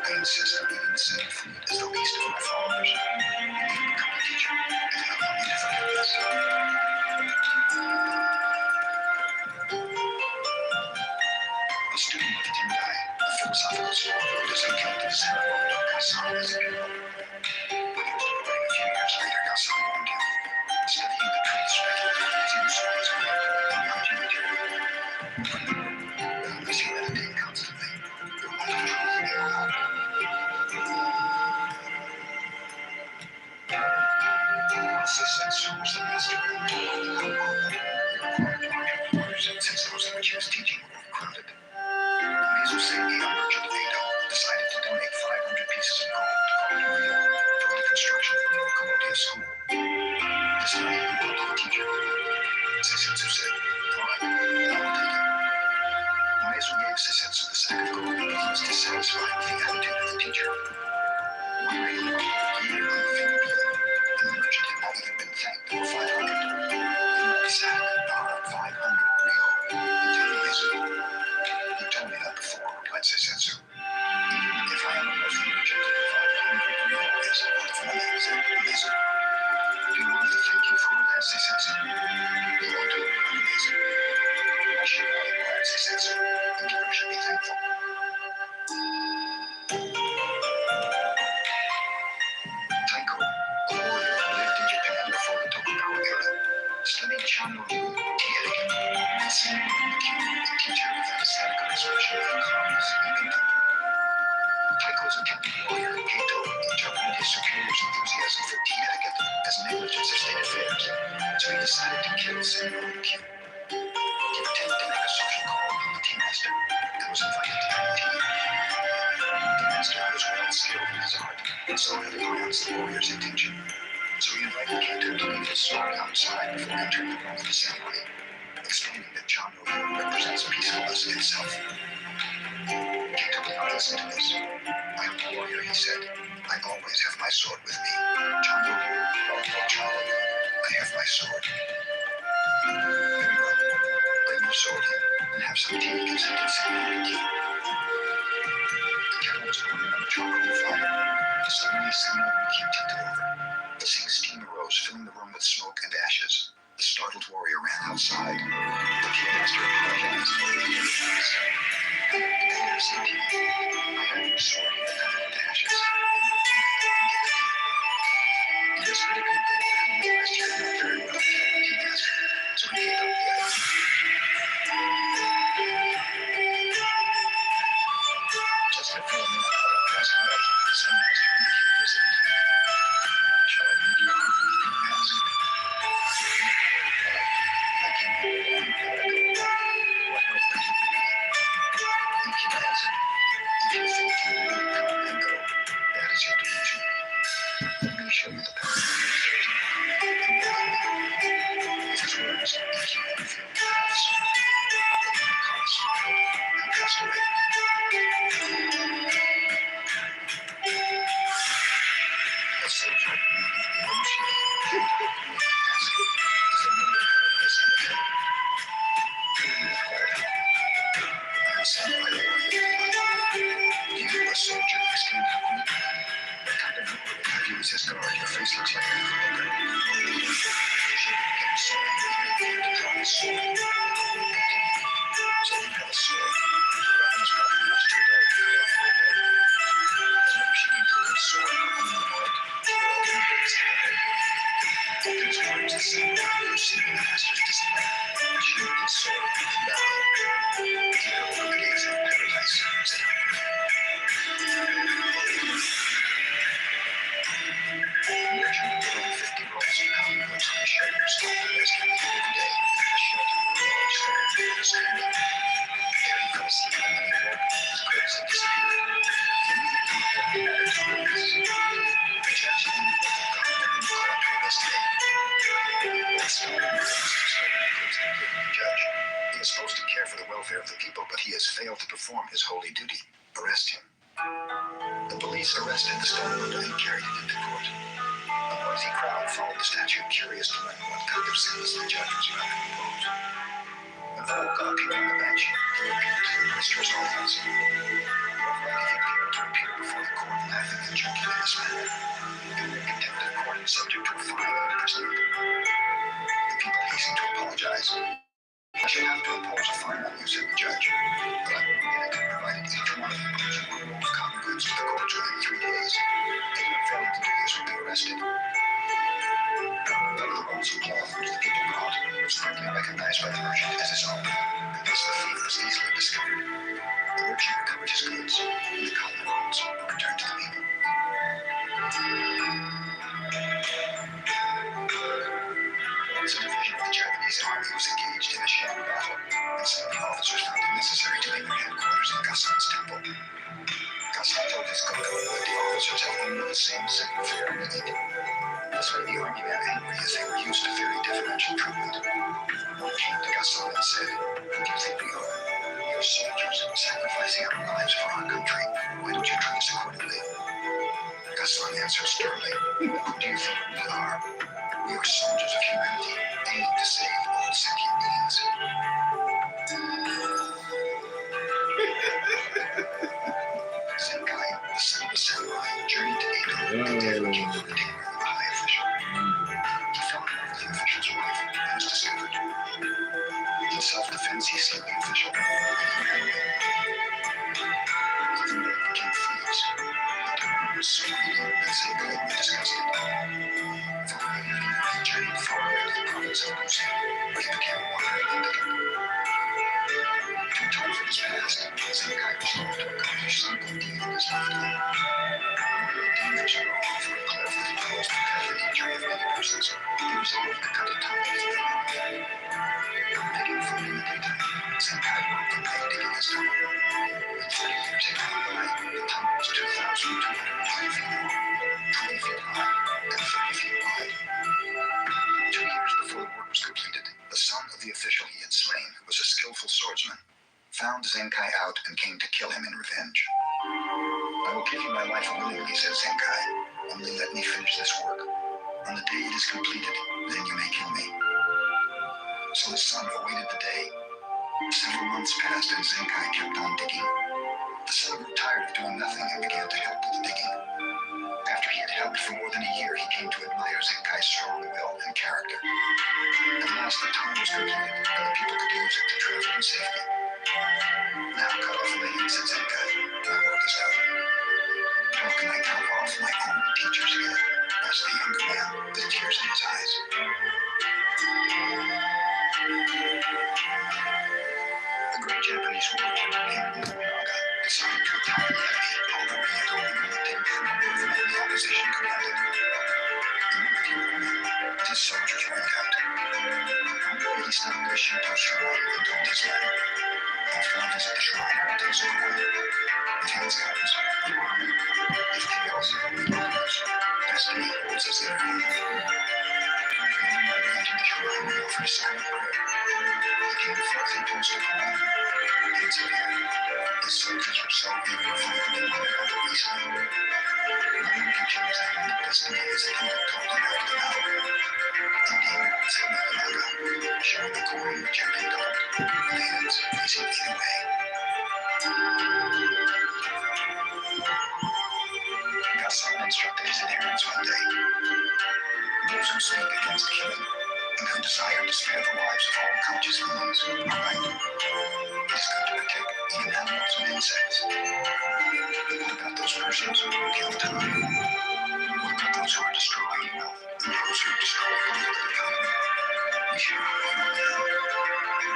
[SPEAKER 1] "I insist on eating the same food as the least of my followers. You may become a teacher, and allow me to forget this." A student of Tendai, a philosophical scholar who was encountered Sarah Gassan as a pupil. When he was departing a few years later, Gassan warned him, "Studying the truth speculatively is useful as a method and not material. Remember, unless you meditate constantly, your life truth may go out." Seisetsu was the master of the Kokoda. He required larger quarters, and since those in which he was teaching were overcrowded, Mizuseki, a merchant of Edo, decided to donate 500 pieces of gold to Kokoda toward the construction of the new Komodia school. This money he brought to the teacher. Seisetsu said, "All right, I will take it." Maezu gave Seisetsu the sack of gold because he was dissatisfied with the attitude of the teacher. One regular year on the Philippines, and the merchant had not even been thanked for 500. The sack borrowed 500 ryo. He told Maezu, "You told me that before," replied Seisetsu. "Even if I am a wealthy merchant, 500 ryo is a lot of money," said Maezu. "Do you want me to thank you for it?" asked Seisetsu. "You ought to," replied Maezu. "I should not," replied Seisetsu. "The giver should be thankful." Taiko, a warrior who lived in Japan before the Tokugawa era, studied Chanryu tea etiquette and Senno Rikyu, a teacher of that ascetical expression of calmness and contentment. Taiko's attempted warrior, Kato, interpreted his superior's enthusiasm for tea etiquette as negligence of state affairs, so he decided to kill Senno Rikyu. He pretended to make a social call upon the tea master and was invited to drink tea. The master was well skilled in his art and saw at a glance the warrior's intention, so he invited Kato to leave his sword outside before entering the room of the ceremony, explaining that Chanryu represents peacefulness itself. Kato did not listen to this. "I am a warrior," he said. "I always have my sword with me. Chanryu, I have my sword." "Very well. Bring your sword in and have some tea," consented Senno Rikyu. The kettle was burning on the charcoal fire. Suddenly, Senno Rikyu tipped it over. Hissing steam arose, filling the room with smoke and ashes. The startled warrior ran outside. The tea master apologized. "There's the tea. I have your sword here covered with ashes. In this predicament, the warrior realized he could not very well kill the tea master, so he gave up the idea. Just before midnight, last night, the Zen master Rikyu visited him. "Shall I lead you on?" he asked. "I came here alone. How would I go alone? What help could you be?" Rikyu answered, "If you think you really come and go, that is your delusion. Let me show you the path of meditation and follow me." With his words, Rikyu unveiled the paths. The Mikao smiled and passed away. A soldier named Orochi came to Hakuin and asked, "Is there really a paradise in the heaven?" "Who inquired Hakuin?" "I am sent by the warrior." "You, a soldier?" exclaimed Hakuin. "What kind of warrior have you as his guard? Your face looks like that of a beggar." The shaman became so angry that he began to draw his sword. Hakuin continued, "So you have a sword. Your weapon is probably much too dull to cut off my head." As Nobushige drew his sword, Hakuin remarked, "You are only his head." At these words, the samurai, perceiving the master's discipline, sheathed his sword and bowed. "Here open the gates of paradise," said Hakuin. to common goods from the shelters of the rest of the day in the shelter of the large fire standing. There he fell asleep, and when he woke, his goods had disappeared. He immediately reported the matter to the police. The judge then opened the court to investigate. That's not the judge. He is supposed to care for the welfare of the people, but he has failed to perform his holy duty. Arrest him. The police arrested the stone Buddha and carried it into court. A noisy crowd followed the statue, curious to learn what kind of sentence the judge was about to impose. When Volga appeared on the bench, he repeated to the minister's audience. He appeared to appear before the court, laughing and joking in this manner. In the contempt of court and subject to a fine and imprisonment. The people hastened to apologize. I should have to impose a fine on you, said the judge, but I will permit it, provided each one of you brings a roll of cotton goods to the courts within 3 days. Anyone failing to do this will be arrested. One of the rolls of cloth which the people brought was quickly recognized by the merchant as his own, and thus the thief was easily discovered. The merchant recovered his goods, and the cotton rolls were returned to the people. Once a division of the Japanese army was engaged in a sham battle, and some of the officers found it necessary to make their headquarters in Gasan's temple. Gasan told his cook that the officers had only the same simple fare to eat. This made the army men angry, as they were used to very differential treatment. One came to Gasan and said, "Who do you think we are? We are soldiers sacrificing our lives for our country. Why don't you treat us accordingly?" Gasan answered sternly, "Who do you think we are? We are soldiers of humanity, aiming to save all sentient beings." Zenkai, the son of a samurai, journeyed to Edo and there became the retainer of a high official. He fell in love with the official's wife and was discovered. In self-defense, he saved the official, and he ran away. Even though they became thieves, the demon was so greedy that Zenkai was disgusted. Following evening, he journeyed far away to the province of Musa, where he became a wandering mendicant. 2 times in his past, Zenkai was known to accomplish some good deed in his lifetime. One of the demons were over a cliff that had caused the death and injury of many persons. He was able to cut a tunnel through the rock. Digging food in the daytime, Zenkai worked the night digging his tunnel. In 30 years had gone by, the tunnel was 2,220 feet long, 20 feet high, and 30 feet wide. 2 years before the work was completed, the son of the official he had slain, who was a skillful swordsman, found Zenkai out and came to kill him in revenge. "I will give you my life willingly," said Zenkai. "Only let me finish this work. On the day it is completed, then you may kill me." So his son awaited the day. Several months passed and Zenkai kept on digging. The son grew tired of doing nothing and began to help with the digging. After he had helped for more than a year, he came to admire Zenkai's strong will and character. At last the tunnel was completed, and the people could use it to travel in safety. "Now cut off my head," said Zenkai. "My work is done." "How can I cut off my own teacher's head?" asked the younger man, with tears in his eyes. The great Japanese warrior named Nobunaga decided to attack the enemy, although he had only been attained more than the opposition commanded. In the beginning, but his soldiers went out. He stopped at a Shinto shrine and told his men, "After I visit the shrine, I will take some coin. If heads comes, you are me. If tails, you lose. Destiny holds us there." When they entered the shrine, they offered a silent prayer. He came forth and tossed a coin. He disappeared. His soldiers were so eager to find him, they wanted out of easily. No one can change that kind of destiny as the Buddha told him after the battle. "Indeed," said Nobunaga, showing the coin which had been doubled, with the heads facing either way. Gasan instructed his adherents one day. "Those who speak against killing, and who desire to spare the lives of all conscious beings, are right. It is good to protect even animals and insects. But what about those persons who kill time? What about those who are destroying wealth, and those who destroy political economy? We should not ignore them.